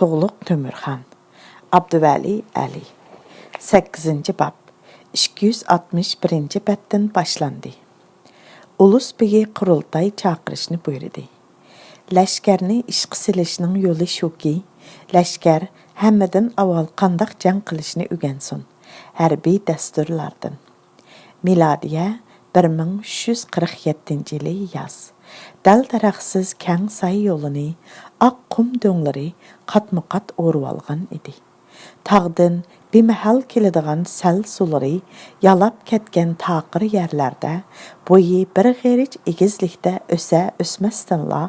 Toğluq Tömürxan, Abdüvəli Əli. 8-ci bab 261-ci bətdən başlandı. Ulus Begi qurultay çağırışını buyurdu. Ləşkərni işqi silishning yo'li shuki, ləşkər həmmədən avval qandaq jang qilishni o'rgansin, hərbiy dasturlardan. Miladiya 1347-yili yaz. Dal daraxtsiz kang say yo'lini, oq qum do'nglari qatma-qat o'rib olgan edi. Tağdan bemahal keladigan sal sulari yalab ketgan taqir yerlarda, bo'yi bir g'erich egizlikda o'smasdanla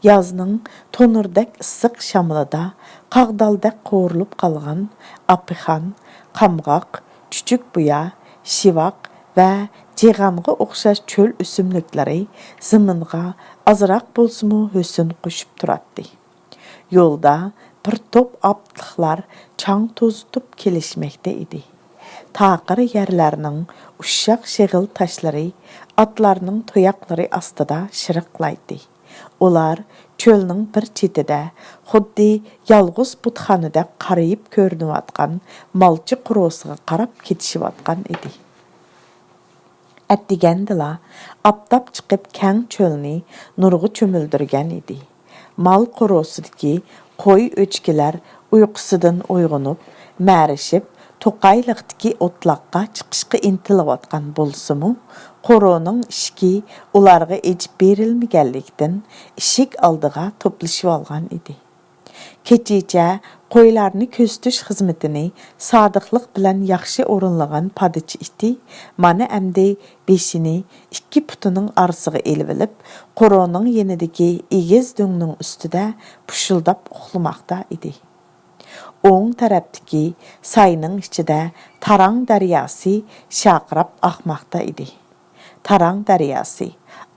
yozning to'nirdak issiq shamilida qag'daldek qo'rilib qolgan apixan, qamg'oq, chuchuk buya, shivaq va jig'amga o'xshash cho'l o'simliklari zaminga azroq bo'lsa-mu husn qo'shib turadi. Yo'lda bir top aptlıqlar çang tozutub kelişməkdə idi. Taqir yerlərinin uşaq şeğil taşları atlarının toyaqları astıda şırıqlaydı. Onlar çölünün bir çetidə xuddi yalğız butxanıda qarayıb görünüb atqan malçı qurosuğa qarab ketişib atqan idi. Ətdigəndila aptab çıxıb kang çölünü nurğu çömüldürgən idi. Mal qurosidiki qo'y o'chkilar uyqusidan uyg'onib, ma'rishib, to'qayliqdagi o'tloqqa chiqishga intilayotgan bo'lsa-mu, qo'roning ishki ularga echib berilmaganlikdan eshik oldiga to'plashib olgan edi. Kechicha qo'ylarni ko'zitish xizmatini sodiqlik bilan yaxshi o'rinlagan padichi iti mana endi beshini ikki putining orasiga elib olib, qo'roning yenidagi egiz do'ngning ustida pushildab uxlamoqda edi. O'ng tarafdagi sayning ichida Tarang daryosi shaqirab oqmoqda edi. Tarang daryosi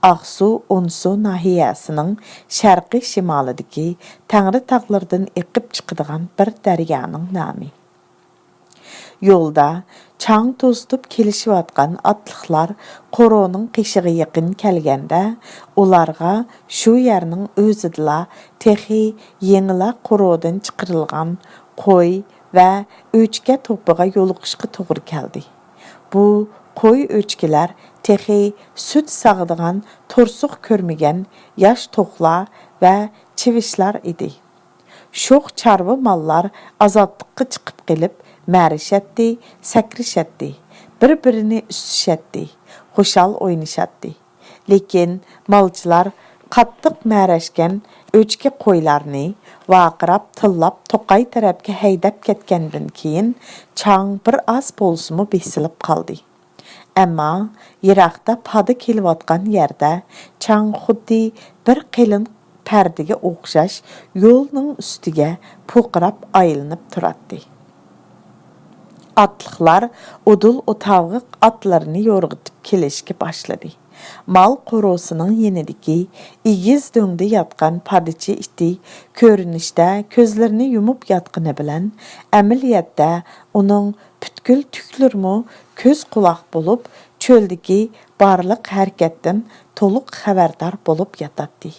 Aqsu Onsu nahiyasining sharqiy shimolidagi Tangri tog'laridan eqib chiqadigan bir daryoning nomi. Yo'lda chang to'zitib kelishayotgan otliqlar qo'roning qishig'iga yaqin kelganda, ularga shu yerning o'zidala texi yengila qo'rodan chiqarilgan qo'y va o'chka to'piga yo'liqishga to'g'ri keldi. Bu qo'y o'chkilar texi süt sağıdığan torsuq körmegen yaş toqlar və çivişlər idi. Şox çarvı mallar azadlıqqa çıxıb gelib, mərişətdi, səkrişətdi, bir-birini üstüşətdi, xoşal oynışətdi. Lekin malçılar qattıq mərəşkən öçki qoylarını vaqırab, tillab, toqay tərəbki heydəb ketkəndən keyin çang bir az bolsumu besilib qaldı. Әмма Ирақта пады келіп атқан yerdə çang xuddi bir qilin pərdiga o'xshash yo'lning ustiga po'qirab aylanib turadi. Atlıqlar udul o'tavg'iq atlarini yo'rg'itib kelishga boshladi. Mal qo'rosining yenidagi egiz do'ngda yotgan padichi iti ko'rinishda ko'zlarini yumib yotqani bilan amaliyotda uning butkul tüklürmü көз құлақ болып, çöldeki barlıq hərəkətdən toluq xəbərdar болып yataddı.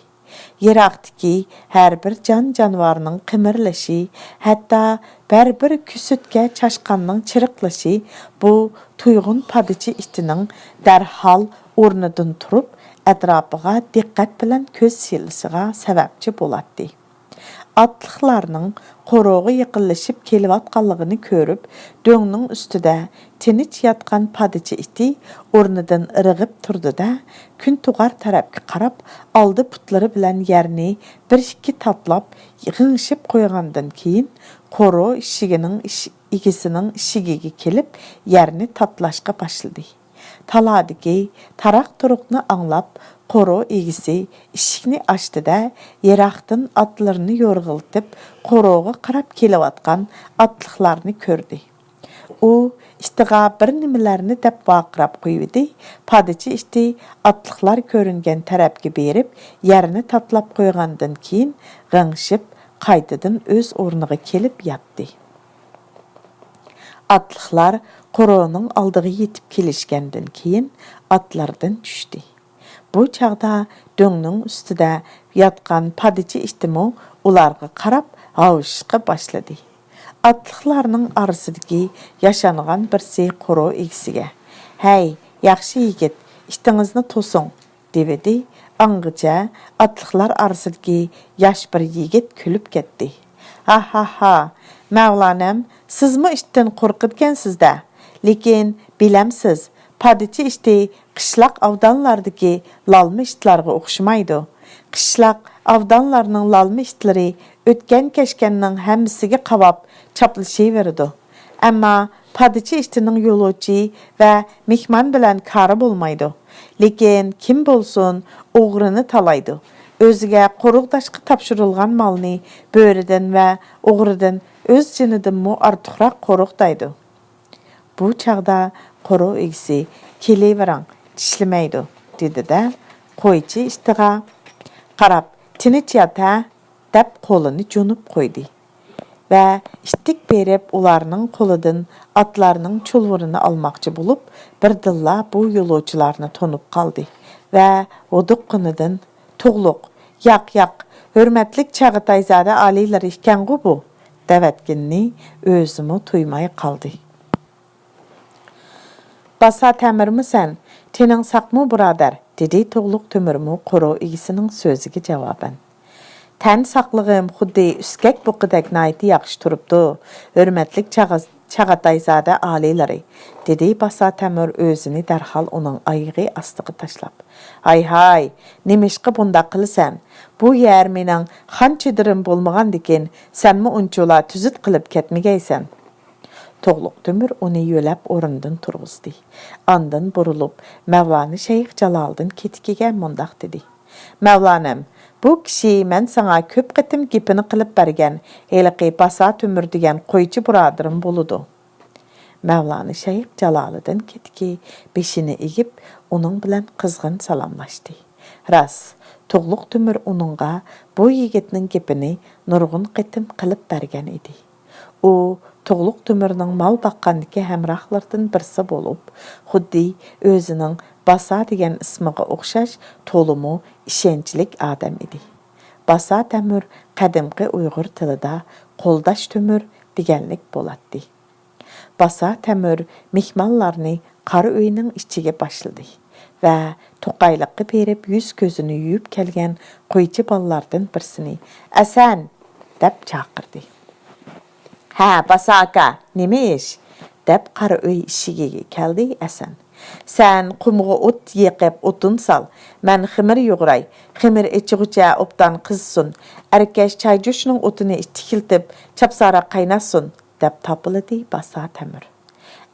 Yeraqdiki hər bir can-canvarının qimirləşi, hətta bir küsütke çaşqanның çırıqlışı bu tuyğun padichi itinin dərhal ornidan turub, ətrafıga diqqət bilən көз silisiga səbəbçi bolatdı. Atlıqlarının qoruğu yıqılışıb kelivatqanlığını görüb, döngning üstüdə tinich yatqan padichi iti o'rnidan irg'ib turdi da, kun tug'ar tarafga qarab, oldi putlari bilan yerni bir-ikki taplab, g'ingshib qo'ygandan keyin qo'ro egisining ishigiga kelib, yerni tatlashga boshladi. Taladagi taraq turuqni anglab, qo'ro egisi ishikni ochdi-da, Yeraqdan atlarını yo'rg'iltib, qo'roga qarab kelayotgan atliqlarni ko'rdi. U ishtiga bir nimalarni deb vaqirab qo'ydi. Padichi iti atliqlar ko'ringan tarafga berib, yerni tatlab qo'ygandan keyin g'ingshib, qaytadan o'z o'rniga kelib yatdi. Atliqlar qo'roning oldiga yetib kelishgandan keyin atlardan tushdi. Bu chaqda döngning ustida yotgan padichi itimi ularga qarab avışqa başladı. Atlıqlarının arasıdaki yaşanğan birsi qoro egisiga: "Hey, yaxşı yigit, iştinizni tosun," debedi. Anğıca atlıqlar arasıdaki yaş bir yigit külüp ketdi. "Ha ha ha, Mevlanem, sizmi işten qorqitkensiz-da. Lekin bilemsiz, padişi işti qışlaq avdanlardaki lalma iştlarga o'xshamaydi. Qışlaq avdanlarning lalma iştleri ötken keşkenning hammasiga qavab çaplashaverdi. Ammo padişi iştining yo'lovchi va mehmon bilan kari bo'lmaydi. Lekin kim bo'lsin, o'g'rini talaydi. O'ziga qo'riqdashga topshirilgan malni bo'ridan va o'g'ridan o'z jinidanmi ortiqroq qo'riqdaydi." Bu chaqda qoro egisi "Kelaverang, tishlamaydi," dedi-da, qo'ychi ishtiga qarab "Tinch yata," deb qo'lini jo'nib qo'ydi va ishtik berib ularning qo'lidan atlarning chulvurini olmoqchi bo'lib, birdilla bu yo'lovchilarni tonib qoldi va oduqqinidan "To'g'liq, yoq, hurmatlik Chag'atayzoda aliylar ekan-ku bu," devatginni o'zimi tuymay qoldi. "Basa Təmirmisən, tening saqmı birodar?" dedi To'g'liq Tömürmü qoro egisining so'ziga javoban. "Tan saqlig'im xuddi uskak buqidak nayti yaxshi turibdi, hurmatlik Chag'atayzoda aliylari," dedi Basa Təmir o'zini darhol uning oyog'i ostiga tashlab. "Hay, nimishqa bunda qilsan? Bu yer mening xanchidirim bo'lmagandikin, senmi unchola tuzit qilib ketmagaysan?" To'g'liq Tömür uni yo'lab o'rnidan turg'izdi. Ondan burilib, Mavlana Shayx Jaloliddin ketikiga mundoq dedi: "Mavlanim, bu kishi men sana ko'p qitim gapini qilib bergan, heliqi Basa Tömür degan qo'ychi birodarim bo'ludi." Mavlana Shayx Jaloliddin ketiki beshini egib, uning bilan qizg'in salomlashdi. Ras, To'g'liq Tömür uningga bu yigitning gapini nurg'un qitim qilib bergan edi. U To'g'liq Tömürning mal baqqandagi hamrohlardan birisi bo'lib, xuddi o'zining Basa degan ismiga o'xshash to'limu ishonchlik odam edi. Basa Tömür qadimgi Uyg'ur tilida qo'ldosh Tömür deganlik bo'ladi. Basa Tömür mehmonlarni qari uyning ichiga boshladi va to'qayliqqa berib yuz ko'zini yuvib kelgan qo'ychi bolalardan birsini "Asan," deb chaqirdi. "Ha, Basa aka, nima ish?" deb qari uy ishigiga keldi Asan. "Sen qumga o't yeqib o'tin sol, men ximir yo'g'ray, ximir ichig'icha obdan qizsin, arkash chayjo'shning o'tini tikiltib, chapsara qaynasin," deb topildi Basa Tömür.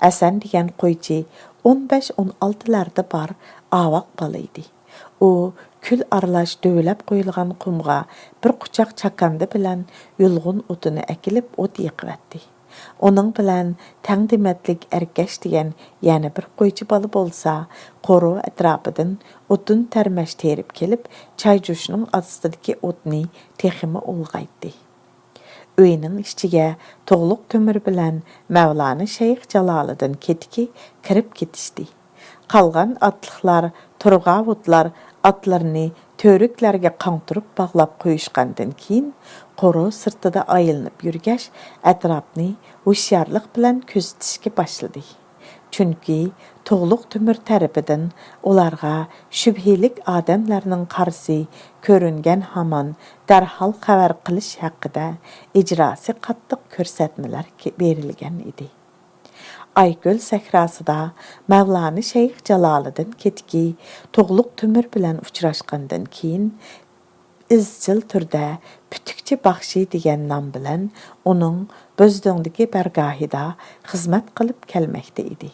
Asan degan qo'ychi 15-16larda bor avoq bola edi. U kül aralash dövlab qo'yilgan qumga bir quchoq chakandi bilan yulg'un o'tini akilib o't yiqvatdi. Uning bilan tangdimatlik erkash degan yana bir qo'ychi bola bo'lsa, qoro atrofidan o'tin tarmash terib kelib, chayjo'shning ostidagi o'tni teximi ulg'aytdi. Uyning ichiga To'g'liq Tömür bilan Mavlana Shayx Jaloliddin ketiki kirib ketishdi. Qolgan atliqlar, turg'avutlar atlarni to'riklarga qantirib bog'lab qo'yishgandan keyin qoro sirtida aylanib yurgash, atrofni hushyorlik bilan kuzatishga boshladi. Chunki To'g'liq Tömür tarafidan ularga shubhilik odamlarning qarshi ko'ringan hamon darhol xabar qilish haqida ijrosi qattiq ko'rsatmalar berilgan edi. Aygül sahrasida Mavlana Shayx Jaloliddin ketiki To'g'liq Tömür bilan uchrashgandan keyin izchil turda Putukchi Baxshi degan nom bilan uning Bo'zdongdagi bargohida xizmat qilib kelmoqda edi.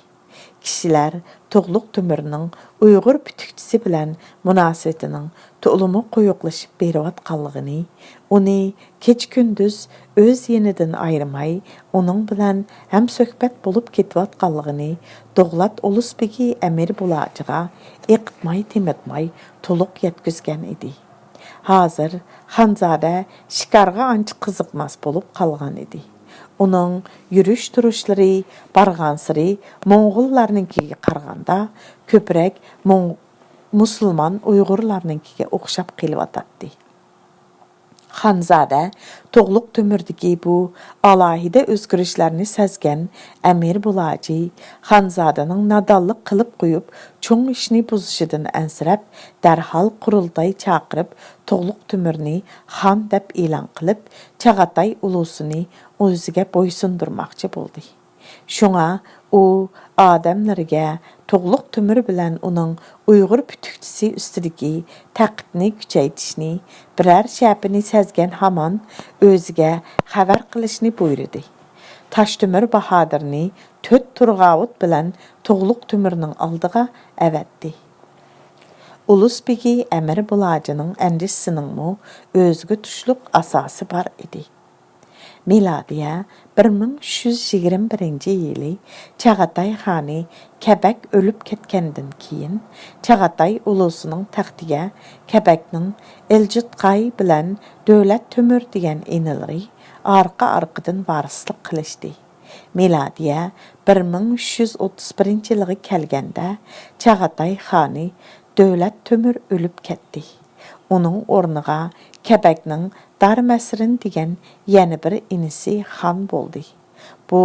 Kishilar To'g'liq Tömürning Uyg'ur putukchisi bilan munosabatining to'limi qo'yiqlashib berayotganligini, uni kech-kunduz o'z yenidan ayirmay, uning bilan ham suhbat bo'lib ketayotganligini Do'g'lat Ulusbegi Amir Bulajiga iqitmay temitmay to'liq yetkazgan edi. Hozir Xonzoda shikarga ancha qiziqmas bo'lib qolgan edi. Uning yurish turishlari barg'ansiri Mo'ng'ullarninkiga qaraganda ko'proq musulmon Uyg'urlarninkiga o'xshab qelyotdi. Xanzada to'g'liq tömürdagi bu alohida o'zgarishlarni sezgan Amir Bulaji Xanzadaning nadonlik qilib qo'yib, cho'ng ishni buzishidan ansirab, darhol qurultay chaqirib, to'g'liq tömürni xon deb e'lon qilib, Chag'atay ulusini o'ziga bo'ysundirmoqchi bo'ldi. Şuna u odamlarga to'g'liq tömür bilan uning Uyg'ur putukchisi ustidagi taqibni kuchaytirishni, biror shapini sezgan hamon o'ziga xabar qilishni buyurdi. Toshtemir Bahodirni 4 turg'avut bilan to'g'liq tömürning oldiga avatdi. Ulusbegi Amir Bulajining andishiningmi o'ziga tushliq asosi bor edi. Miladiya 1321-yili Chag'atay xoni Kabak o'lib ketgandan keyin Chag'atay ulusining taxtiga Kabakning Eljitqay bilan Davlat Tömür degan enilri orqa-orqadan varislik qilishdi. Miladiya 1331-yilga kelganda Chag'atay xoni Davlat Tömür o'lib ketdi. Onun o'rniga Kabakning Darmasrin degan yana bir inisi xon bo'ldi. Bu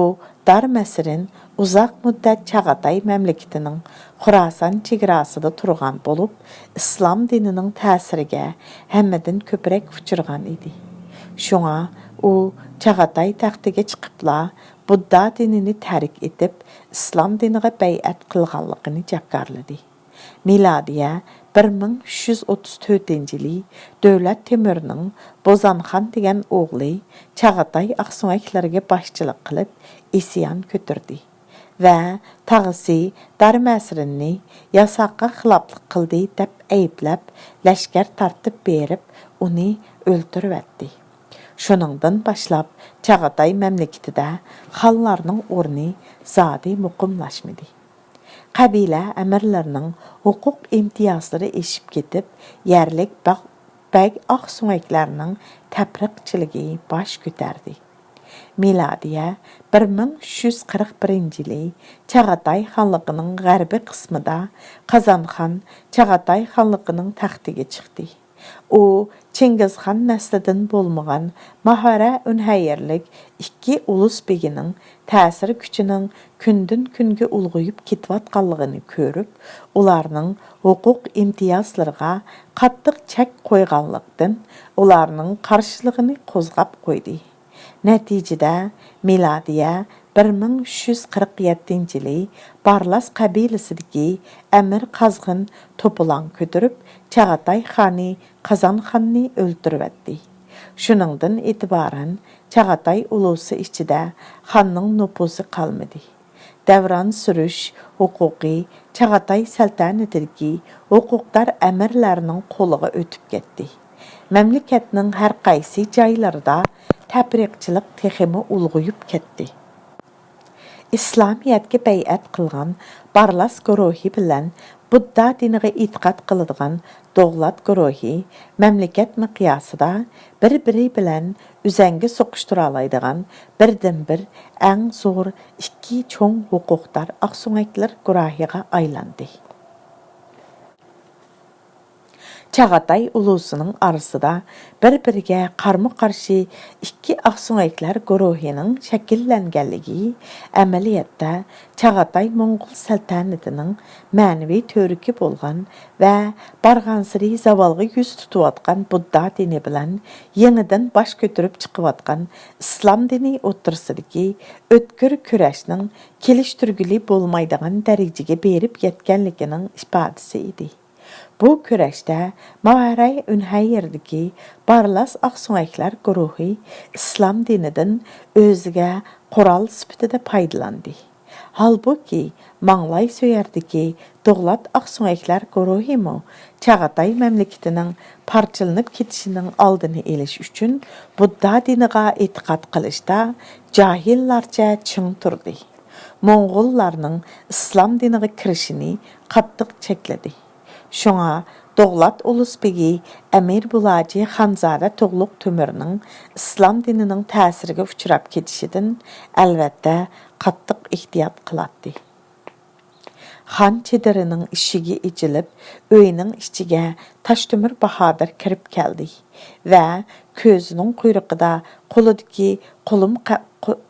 Darmasrin uzoq muddat Chag'atay mamlakatining Xorason chegarasida turgan bo'lib, islom dinining ta'siriga hammadan ko'proq uchirgan edi. Shunga u Chag'atay taxtiga chiqibla Budda dinini tark etib, islom diniga bay'at qilganligini jakarladi. Miladiya 1334-yili Davlat Temurning Bozanxon degan o'g'li Chag'atay aqso'ngaklariga boshchilik qilib isyon ko'tardi va tag'isi Darmasrinni yasoqqa xiloflik qildi deb ayblab lashkar tartib berib uni o'ldiribdi. Shuningdan boshlab Chag'atay mamlakatida xonlarning o'rni zodi muqimlashmadi. Qabila amirlarining huquq imtiyozlari eshib ketib, yerlik bag oqso'ngaklarning tapriqchiligi bosh ko'tardi. Miladiya 1341-yili Chag'atay xonligining g'arbiy qismida Qozonxon Chag'atay xonligining taxtiga chiqdi. U Chingizxon naslidan bo'lmagan Mahara Unhayirlik ikki ulus begining ta'sir kuchining kundan kunga ulg'ayib ketayotganligini ko'rib, ularning huquq imtiyozlariga qattiq chek qo'yganlikdan ularning qarshiligini qo'zg'ab qo'ydi. Natijada miladiya 1347-yili Barlas qabilasidagi Amir Qazg'in to'polon ko'tarib, Chag'atay xoni Qozonxonni o'ldiribdi. Shuningdan e'tiboran Chag'atay ulusi ichida xonning nupuzi qolmadi. Davron surish huquqi Chag'atay saltanatidagi huquqdor amirlarning qo'liga o'tib ketdi. Mamlakatning har qaysi joylarida tabriqchilik texmi ulg'ayib ketdi. İslamiyatga bay'at qilgan Barlas guruhi bilan Budda diniga e'tiqod qiladigan Davlat guruhi mamlakat miqyosida bir-biri bilan uzangi so'qishtira oladigan birdan-bir eng zo'r ikki cho'ng huquqdor oqso'ngaklar guruhiga aylandi. Chag'atay ulusining orasida bir-biriga qarma-qarshi ikki oqso'ngaklar guruhining shakllanganligi amaliyotda Chag'atay Mo'ng'ul saltanatining ma'naviy to'riki bo'lgan va barg'ansiri zavolga yuz tutayotgan Budda dini bilan yenidan bosh ko'tarib chiqayotgan islom dini o'rtasidagi o'tkir kurashning kelishtirgili bo'lmaydigan darajaga berib yetganligining ifodasi edi. Bu kurashda Maharay Unhayirdagi Barlas oqso'ngaklar guruhi islom dinidan o'ziga qurol sifatida foydalandi. Halbuki Manglay so'yardagi Davlat oqso'ngaklar guruhi mo Chag'atay mamlakatining parchalanib ketishining oldini olish uchun Budda diniga e'tiqod qilishda jahillarcha ching turdi. Mo'ng'ullarning islom diniga kirishini qattiq chekladi. Şuna Davlat ulusbegi Amir Bulaji Xanzada to'g'liq tömürning islom dinining ta'siriga uchrab ketishidan albatta qattiq ehtiyot qiladi. Xan çedirining işigi içilip, öyünün içige Taşdömür Bahadır kirip keldi ve közünün kuyruğida koludaki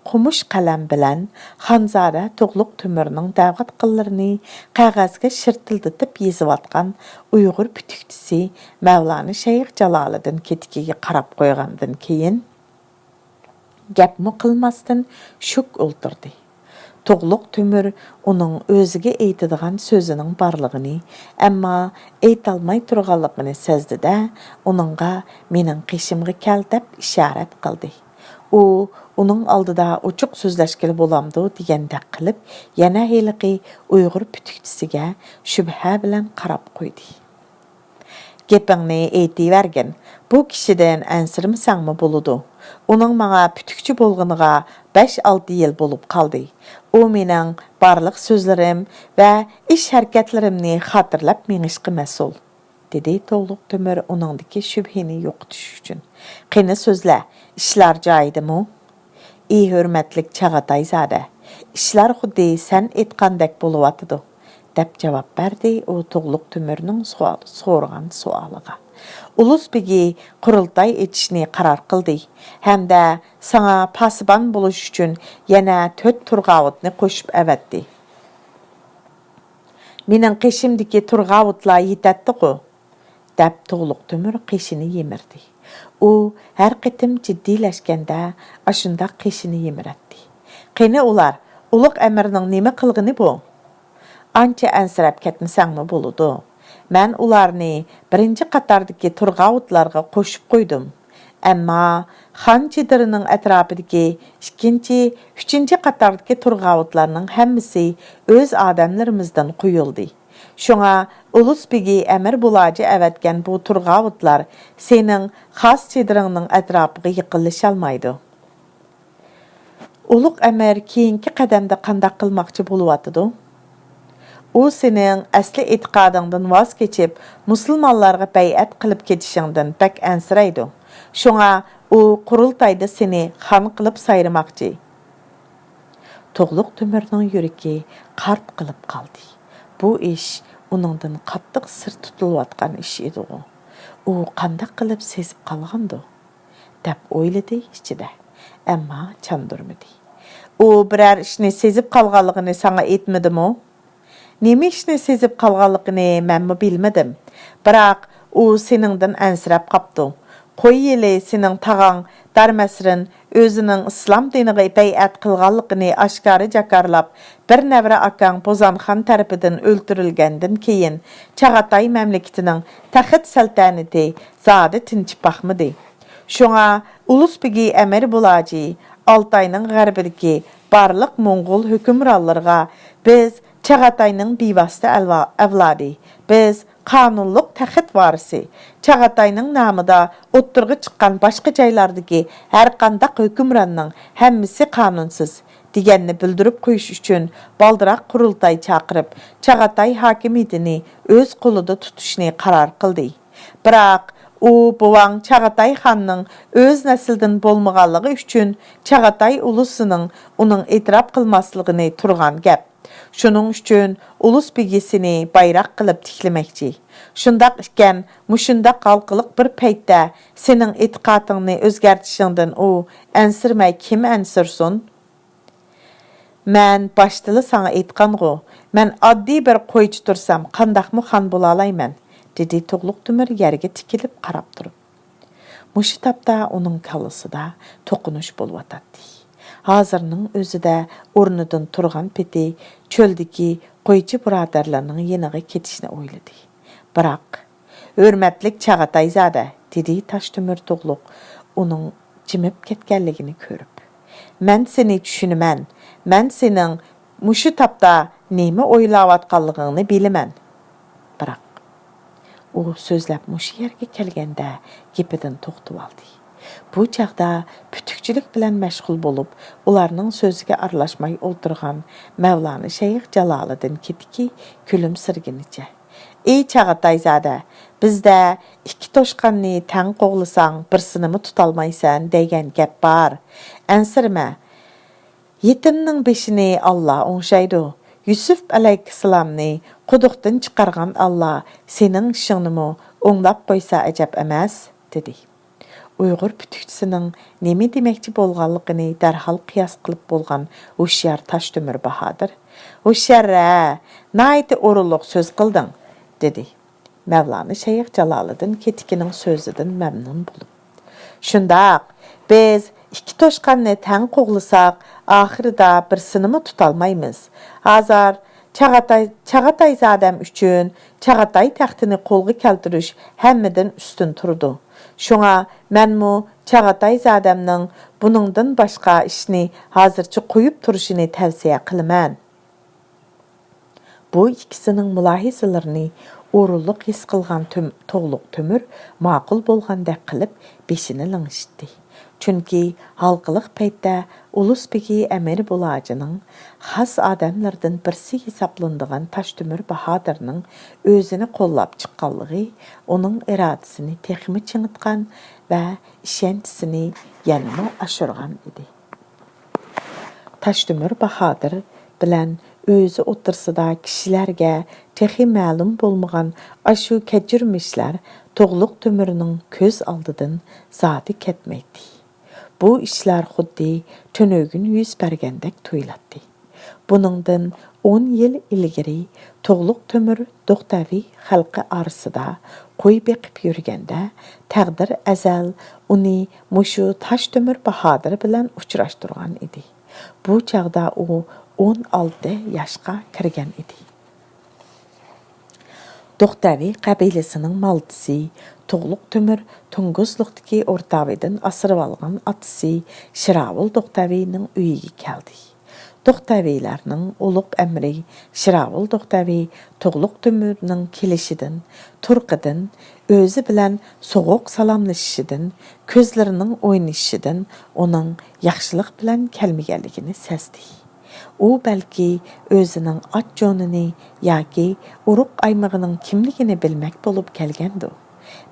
qumuş qalam bilen Xanzara Toğluq Tömürnün dağıt qıllarını qağazga şirtilditip yezivatqan Uyghur pütüktisi Mevlana Şeyh Jalaliddin ketikiga qarap qoygandan keyin gapmi qılmasdan şuk o'ltirdi. Toğluq Tömür onun özüge eytidigan sözünün barlığını, amma eytalmay turganligini sezdi-de, onunga mening qeşimga kel dep işaret qildi. O, onun aldıda oçuq sözleşkili bolamdı degendek qilib, yana heliqi Uyghur pütüktisiga şübha bilen qarap qoydi. Gepingni eytivergin, bu kişiden ensirmisanmı boludu? Onun mağa pütükçü bolğыныga 5-6 yıl bolup qaldı. O mening barlıq sözlerim ve iş hareketlerimni hatırlap meňişki mesul, dedi Toğluq Tömür onundaki şübheni yoqutiş üçün. Qeni sözle, işler joyidimi? Ey hürmetlik Çağatay zade, işler xuddi sen etqandek boluwatydy, dep cevap berdi o Toğluq Tömürnün sorgan sualıga. Ulus begi qurultay etişini qarar qıldı. Hem-de sana pasiban buluş üçün yana 4 turgavutni qoşup evetdi. Mening qeşimdiki turgavutla yetetdi-qu, dep Toğluq Tömür qeşini yemirdi. O her qitim ciddileşkende aşında qeşini yemiretdi. Qeni ular, Uluq Əmirning neme qılğını bu? Ancha ansirab ketmisanmı boludu? Men ularni birinci qatardaki turgavutlarga qoşup qoydum. Amma Xan çedirining atrapidagi ikkinchi, üçinchi qatardaki turgavutlarning hammasi öz adamlarimizdan quyuldi. Şoňa ulus begi ämir bulaji evetgen bu turgavutlar sening xas çediringning atrapiga yiqilişalmaydı. Uluq Ämir keyinki qadamda qandaq qılmaqçı boluwatydy? O senin asli etiqadыңdan vaz keçip musulmanlarga bayat qılıp ketişiңdan pek ensiraydı. Şoňa o qurultayda seni xan qılıp sayırmaqçı. Toğluq Tömürnün yüreki qart qılıp qaldı. Bu iş onundan qattiq sir tutuluyatqan iş edi o. O qandaq qılıp sezip qalğandı, dep oýlady içide. Amma çandırmadı. O birer işni sezip qalğanlygını sana etmedimi? Neme işni sezip qalğanlygını men bilmedim. Birak o seningden ensirap qapdı. Qoy ele sening tağaң Darmasrin özünün İslam diniga bayat qılğanlygını aşkary jakarlap, bir nävre akaň Bozanxan tarapydan öldürilgenden keyin Çağatay memleketiniň taht saltanati zady tinçip baxmady. Şoňa ulus begi ämir bulaji Altaynyň garbydaki barlyk Moňgol hökümranlarga biz Çağataynyň bivasta awlady, biz kanunluk taht varisi. Çağataynyň namyda otturgy çykkan başga jaýlardagi her qandaq hökümrannyň hemmisi kanunsuz digenni bildirip qoýuş üçün baldyrak qurultay çakyryp Çağatay hakimiýetini öz goluda tutuşny qarar qıldy. Birak o bowaň Çağatay xannyň öz nesilden bolmaganlygy üçün Çağatay ulusynyň onuň etirap qılmaslygyny turgan gap. Şunun üçün ulus begesini bayrak qılıp tiklemekçi. Şundaq iken, muşundaq qalqılık bir peytde senin etiqatını özgertişinden o ensirmey kim ensirsun? Men baştılı sana etqanğu, men addi bir qoyçu tursam, qandaqmı xan bulalayman, dedi Toğluq Tömür yerge tikilip qarap durup. Muşu tapda onun kalısı da toqunuş bolwatatdi. Hazırның özüde ornudan turgan peti çöldeki qoyçu buradarlarının yeniğe ketişini oýlady. Birak, hürmetlik Çağatay zade, dedi Taşdömür Toğluq, onun jimip ketkenligini körüp. Men seni düşünümen, men senin muşu tapda nemi oýlawatqanlygyňy bilimen. Birak, o sözläp muşu yerge kelgende gepiden toqtup aldy. Bu çağda pütükçülük bilen meşgul bolup, ularının sözüge arlaşmay oldurgan Mevlana Şeyh Jalaliddin ketiki külüm sırginice. Ey Çağatay zade, bizde iki toşkanni taň qoğlusaň birsini tutalmaysan degen gep bar. Ensirme, yetimning beşini Allah oňşaýdy, Yusuf aleyhisselamni quduqdan çıkargan Allah senin işinimi oңlap koysa acap emas, dedi. Uyghur pütükçisinin nemi demekçi bolğanlığını derhal qiyas qılıp bolğan Hoşyar Taşdömür Bahadır. Hoşyar, naiti orulluq söz qıldın, dedi. Mevlana Şeyh Calalıddin Ketikinin sözüdün memnun bulup. Şundaq, biz iki toşqanını təng qoğlusak, ahirida birsini mi tutalmaymız. Hazar, Çağatay zadəm üçün Çağatay təxtini qolğu keltiriş həmmidin üstün turdu. Şuna mənmu Çağatay zadəmnin bunundan başqa işini hazırçı qoyub turuşunu təvsiyə qılman. Bu ikisinin mülahizələrini orulluq his qılğan Toğluq Tömür maqul bolğandək qılıb beşini lınışdı. Çünki halqılıq peytdə Ulus Begi Əmir Bulacının xas adamlardan birisi hesablandığan Taşdömür Bahadırның özünü qollab çıqqanlığı onun iradəsini texmi çıngıtqan və işentisini yanıma aşırğan idi. Taşdömür Bahadır bilən özü otursida kişilərgə texi məlum bolmağan aşu kəcürmüşlər Toğluq Tömürünün köz aldıdan zati ketməkdi. Bu işler xuddi tönögün yüz bergendek tuylatdı. Bunundan 10 yıl ilgiri Toğluq Tömür Doqtavi xalqı arasında qoy beqib yürgende təqdir əzəl onu muşu Taşdömür Bahadır bilan uçraşdırğan idi. Bu çağda o 16 yaşqa kirgan idi. Doqtavi qabiləsinin maldısı Toğluq Tömür Tunguzluqdaki ortağıdan asırıb alğan atısı Şiravul Doqtavi'nin üyüge keldi. Doqtavilərinin uluq əmri Şiravul Doqtavi Toğluq Tömür'nin kelişidin, turqidin, özü bilən soğuq salamlaşışidin, közlərinin oynayışidin onun yaxşılıq bilən kəlmigəligini səsdi. O bəlki özünün at jonunu yoki uruq aymağının kimligini bilmək bolub gəlgəndi.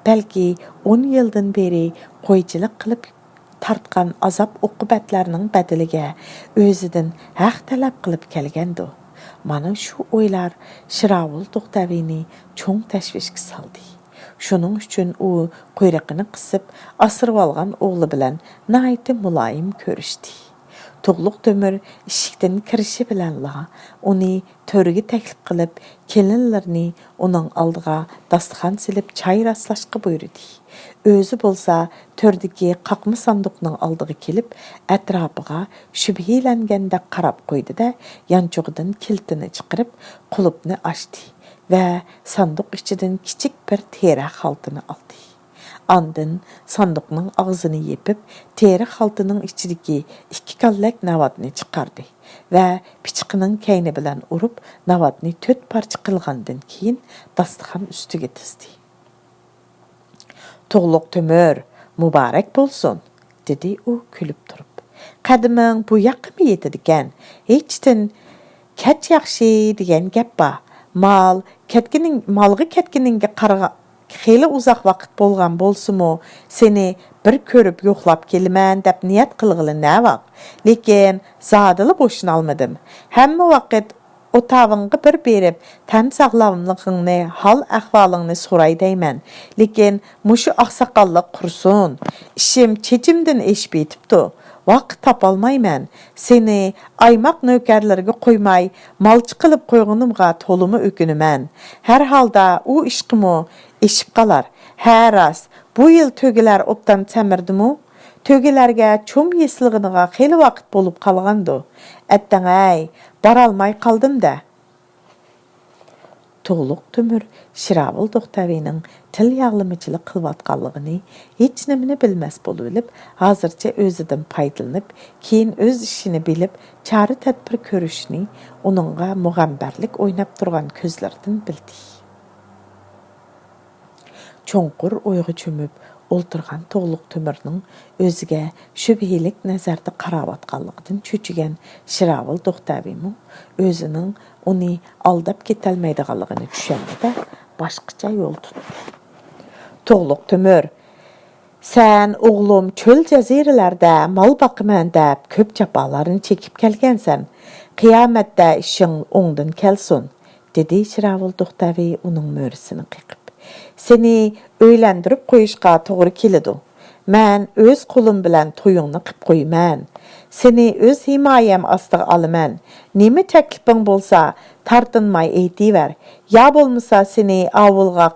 Bəlki 10 yıldan beri qoyçılıq qılıb tartqan azap uqubatlarının bədiliga özüdün haq tələb qılıb gəlgəndi. Mana şu oylar Şiravul Doqtavini çoğ təşvişki saldı. Şunun üçün o quyruğunu qısıb asırıb alğan oğlu bilən naiti mulayim körüşdü. Toğluq Tömür işikdən kirişi bilənla onu törüge təklif qılıb kelinlərini onun aldığa dastıxan silib çay rastlaşqı buyurdu. Özü bolsa tördiki qaqmı sanduqның aldığı kelib ətrafıға şübhiləngəndə qarab qoydu da yançoğudan kiltini çıxırıb qulubni açdı və sanduq içidən kiçik bir teri xaltını aldı. Andın sanduqның ağzını yepib, teri xaltının içideki 2 kallak navadını çıkardı və piçqinin keyni bilən urub navadını 4 parça qılğandan keyin dastıxan üstüge tizdi. Toğluq Tömür, mübarek bolsun, dedi o külüp durup. Qadımın bu yaqımı yetidiken, hiçtin ket yaxşı degen gep ba. Malğı ketkininge qarağa xeyli uzaq vaqt bolğan bolsumu, seni bir körüp yoxlap kelmən dep niyet qılğılı nə vaq. Lekin zadılı boşun almadım. Həmmə vaqt otağınğı bir berib, təm sağlamlığını, hal əhvalını soray deymən. Lekin muşu axsaqallıq qursun. İşim çecimdən eşb etibdi. Vaqt tapalmayman. Seni aymaq nökərlərə qoymay, malçı qılıb qoyğunumğa tolumu ökünümən. Hər halda o işqimi eşib qalar. Hər az, bu yıl tögülər obdan çəmirdimu? Tögülərgə çom yeslığınığa xeyli vaqt bolub qalğandı. Ətdən əy, baralmay qaldım da. Toğluq Tömür Şiravul Doqtavi'nin til yağlımıcılık qılvatqanlığını heç nemini bilməz bolub, hazırca özüdən paydalanıb, keyin öz işini bilib, çarı tədbir körüşünü onunğa muğambərlik oynab durğan közlərdən bildi. Çoğqur oyğu çömüb, olturğan Toğluq Tömür'nün özüge şübhilik nəzərdə qaravatqanlıqdan çöçügən Şiravul Doqtavi'nin özünün onu aldab ketelmeydiğalığını düşəndə də başqaca yol tutdu. Toğluq Tömür, sən oğlum çöl cəzirələrdə mal bakımən dəb köp çapalarını çekip gəlgənsən. Qiyametde işin oңdan kelsin, dedi Şiravul Toxtavi onun möresini qıqıp. Seni öýlendirip qoyuşqa toğry kelidi. Mən öz qolum bilen toyuňny qıp qoyman. Seni öz himayem astyga alyman. Neme teklipin bolsa tartınmay eýtiber. Ya bolmasa seni awulga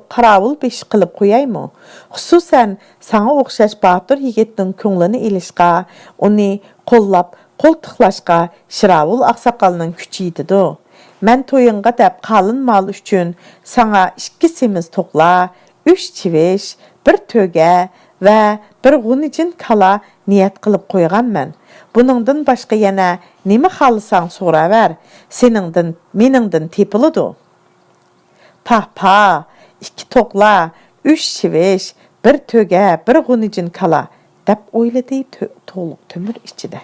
qarawul beş qılıp qoýaymy? Hususan saňa okşaş batur yigitniň köňlini ilişqa, onu qollap qoltuqlaşqa Şiravul Aqsakalnyň küçi ýetidi. Mən toyunğa dep qalın mal üçün sana 2 semiz toqla, 3 çiviş, 1 töge ve 1 gunicin kala niyet qılıp qoyganman. Buningdan başqa yana neme xalysaň sora ber. Seningden, meningden tepilidu. Pa, 2 toqla, 3 çiviş, 1 töge, 1 gunicin kala dep oýlady Toğluq Tömür içide.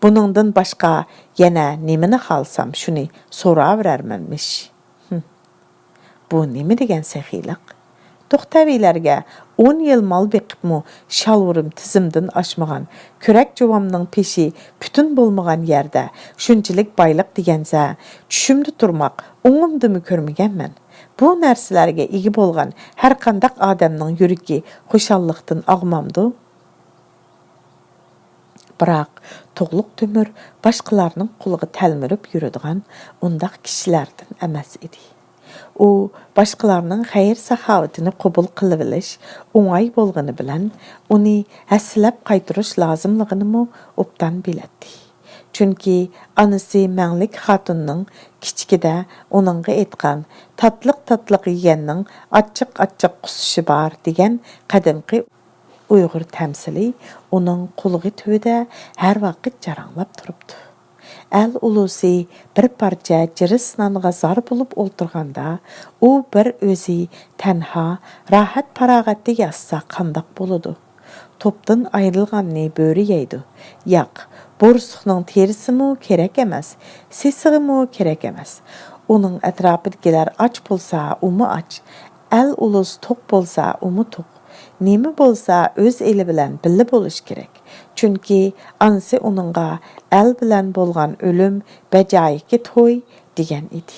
Buningdan başqa yana nemeni xalsam şunu sora berermenmiş. Bu neme degen sehilik? Toxtavilerge 10 yıl mal bekipmu şalvurum tizimdin aşmagan, körek jovamның peşi bütün bolmagan yerde şunçilik baylık degense, düşümde turmak, oňumdymy körmegenmen. Bu nerselerge igi bolgan her kandak adamның yürüki hoşallıqtın ağmamdı. Birak Toğluq Tömür başqalarının quluğu təlmirib yürüdüğən ondaq kişilərdən emas idi. O, başqalarının xeyir sahavatını qobul qılıbiliş, oňay bolğany bilen, onu həsləb qaytırış lazımlığını mı obdan bilədi. Çünki anısı Mənglik Hatunның kiçikide onunğa etqan, tatlıq yiyennin açıq qusuşu bar degen qədimki Uyghur təmsili onun quluğu tövde her vaqt jaranlap turupdu. El ulusi bir parça jiris nanıga zar bulup olturganda, o bir özü tenha, rahat paragatti yassa qandaq boludu. Topdan ayrılganny böri yeydi. Yaq, borsuqның terisi mu kerek emas, sesiği mu kerek emas. Onun etrapıdakiler aç bolsa, umu aç. El ulus tok bolsa, umu tok. Nemi bolsa öz eli bilen billi boluş gerek. Çünkü ansı onunğa el bilen bolgan ölüm bejayiki toy degen idi.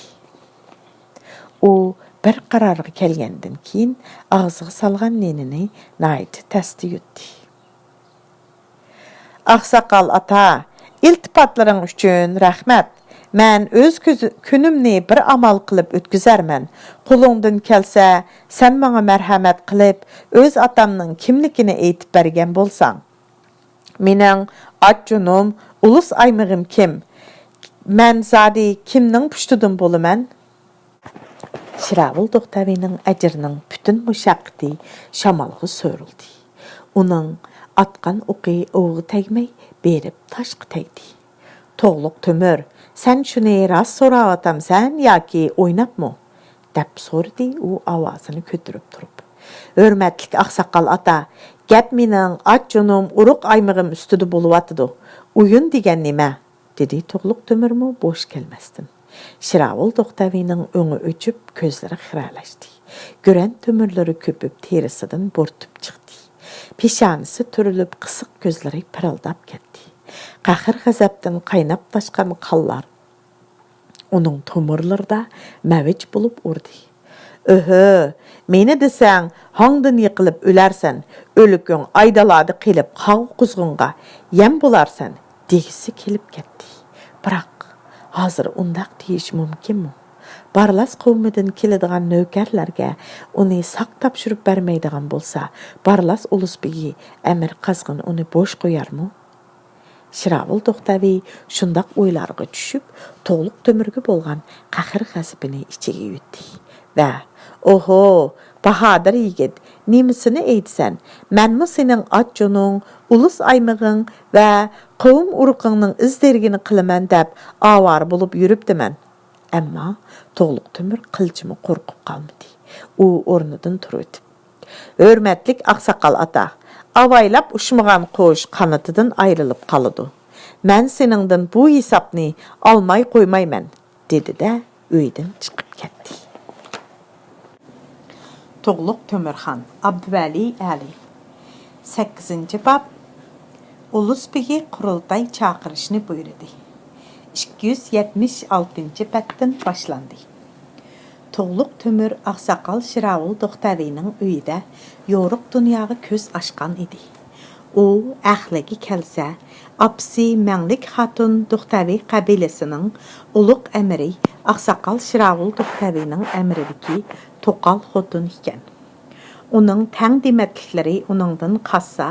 O bir qararga kelgendin keyin ağzıga salgan nenini naýty täsdi yutdi. Aqsaqal ata, iltifatlaryň üçin rahmat. Mən öz günümni bir amal qılıp ötküzermen. Qulundan kelse, sen bana merhamet qılıp, öz atamның kimlikini eğitip bergen bolsan. Mening atjunum, ulus aymığım kim? Mən zadi kimning püştüdün bolumen? Şiravul Toxtavining ajrının bütün muşaqqati şamalğı sörüldi. Onun atqan oqi oğu tegmey berip taşqı tegdi. Toğluq Tömür, sen şunu rast sorawatamsan yoki oynapmı? Dep sordy o awazını kötürüp turup. Hörmetlik Aqsaqal ata, gap mening atjunum uruq aymığım üstüde boluwatydy. Oyun degen neme? Dedi Toğluq Tömürmü boş kelmesdin. Şiravul Toxtavining öňü öçüp, közleri xiralaşdy. Gören tömürleri köpüp, terisinden bortup çıktı. Peşanisi türülüp, qısıq gözleri pırıldap ketdi. Qahır gazapdan qaynap taşqan qallar onun tomurlarda məvic bulup urdi. Meni desəň, hangdan yıqılıp ölərsən, ölükün aydaladı qilip qağı quzğunğa yem bularsan, degisi kelip ketdi. Birak, hazır undaq deyiş mümkin mi? Barlas qowmidan keladigan nökerlerge onu sak tapşırıp bermeydigan bolsa, Barlas ulusbegi Ämir Qazgın onu boş qoyar mı? Şiravul Toxtavi şundaq oylarga düşüp, Toğluq Tömürge bolgan qahır gazipini içige yutdi. Ve, oho, bahadır yigit, nemisini eýtsen, menmi senin atjunun, ulus aymığın ve qowum uruqyňyň izdergini qılaman dep awar bolup yürüpdimen. Emma Toğluq Tömür qılçımı qorqup qalmady. O ornudan turupdy. Hörmetlik Aqsaqal ata, avaylap uçmagan qoş qanatıdan ayrılıp qalıdı. Men seningden bu hesapni almay qoymayman, dedi de öýden çıkıp ketdi. Toğluq Tömürxan, Abdüveli Ali 8. bab Ulus begi qurultay çaqırışını buyurdu. 276 bətdən başlandı. Toğluq Tömür Ağsaqal Şıravul Doxtavining uyida yoruq dunyoga ko'z ochgan edi. U aqliga kelsa, apsi Mənglik Xatun Doxtavi qabilasining ulug' amiri Ağsaqal Şıravul Doxtavining amridagi to'qal xotun ekan. Uning tangdimatliklari uningdan qassa,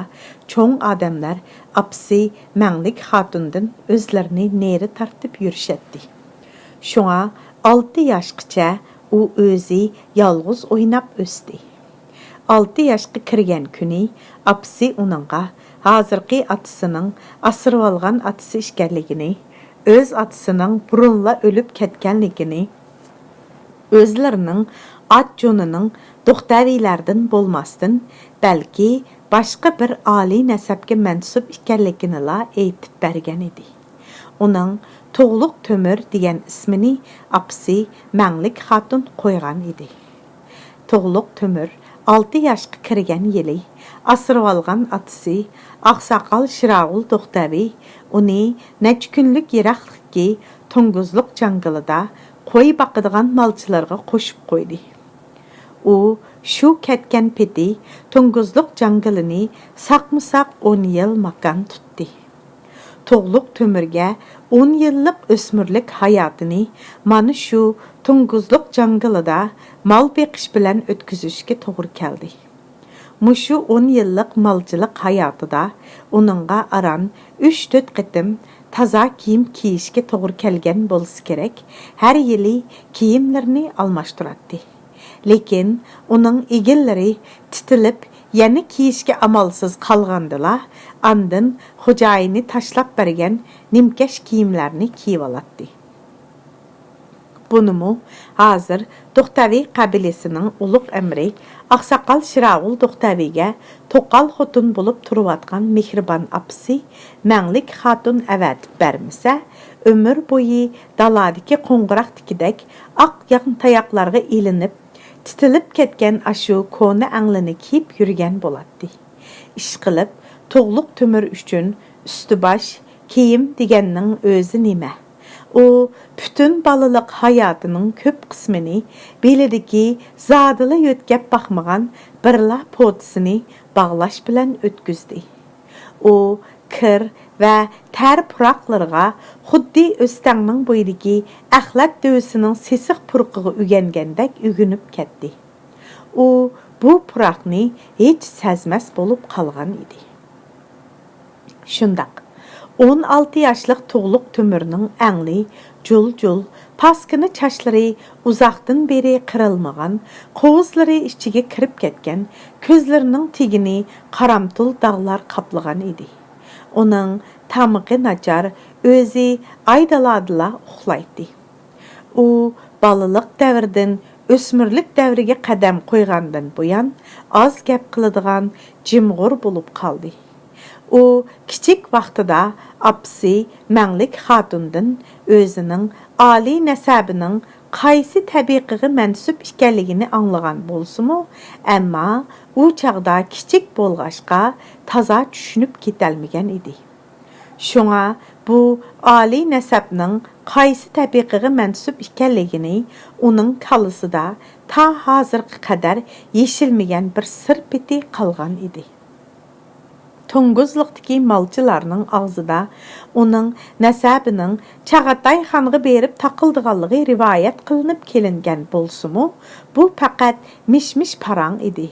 cho'ng odamlar apsi Mənglik Xatundan o'zlarini neri tartib yurishadi. Shunga 6 yoshgacha u o'zi yolg'iz o'ynab o'sdi. 6 yoshga kirgan kuni apsi uningga hozirgi otasining asirib olgan otasi ekanligini, o'z otasining burunla o'lib ketganligini, o'zlarining ot jonining Doxtaviylardan bo'lmasdan, balki boshqa bir oliy nasabga mansub ekanligini aytib bergan edi. Uning To'g'luq Tömür degan ismini apsi Mənglik Xatun qo'ygan edi. To'g'luq Tömür 6 yoshga kirgan yili asirib olgan otasi Ağsaqal Şıravul Doxtavi uni necha kunlik yiroqlikki To'nguzluq jangilida qo'y boqadigan malchilarga qo'shib qo'ydi. U shu ketgan peti To'nguzluq jangilini saqmısaq 10 yil makan tutdi. To'g'luq Tömürga 10 yillik o'smirlik hayotini mana shu To'nguzluq jangilida mal beqish bilan o'tkazishga to'g'ri keldi. Mushu 10 yillik malchilik hayotida uningga aran 3-4 qitim toza kiyim kiyishga to'g'ri kelgan bo'lsa kerak, har yili kiyimlarini almashtiradi. Lekin uning egillari titilib, yana kiyishga amalsiz qolgandilar, andin xo'jayini tashlab bergan nimkash kiyimlarni kiyib oladi. Bunumu hozir Doxtavi qabilasining ulug' amri Ağsaqal Şıravul Doxtaviga to'qal xotun bo'lib turayotgan mehribon apsi Mənglik Xatun avatib bermasa, umr bo'yi daladagi qo'ng'iroqdikidek oq yaqin tayoqlarga ilinib, titilib ketgan ashu koni anglini kiyib yurgan bo'ladi. Ish qilib, To'g'luq Tömür uchun usti-bosh kiyim deganning o'zi nima? U bütün balaliq hayotining ko'p qismini belidagi zodila yo'tkab baxmagan birla potisini bog'lash bilan o'tkazdi. U kir va tar puroqlarga xuddi o'stangning bo'yidagi axlat dövsining sesiq purqiga o'gangandek ugunib ketdi. U bu puroqni hech sezmas bo'lib qolgan edi. Shundaq 16 yoshlik To'g'luq Tömürning angli, jul-jul, paskini chashlari uzoqdan beri qirilmagan, qovuzlari ichiga kirib ketgan, ko'zlarining tegini qaramtul dog'lar qaplagan edi. Uning tamig'i nachar, o'zi aydaladila uxlaydi. U balaliq davrdan o'smirlik davriga qadam qo'ygandan buyon oz gap qiladigan jimg'ur bo'lib qoldi. U kichik vaqtida apsi Mənglik Xatundan o'zining oliy nasabining qaysi tabiqiga mansub ekanligini anglagan bo'lsa-mu, ammo u chaqda kichik bo'lg'ashqa toza tushunib ketolmagan edi. Shunga bu oliy nasabning qaysi tabiqiga mansub ekanligini uning kallasida ta hozirga qadar yeshilmagan bir sir peti qolgan edi. To'nguzluqdagi malchilarning og'zida uning nasabining Chag'atay xonga berib taqildiganligi rivoyat qilinib kelingan bo'lsa-mu, bu faqat mish-mish parang edi.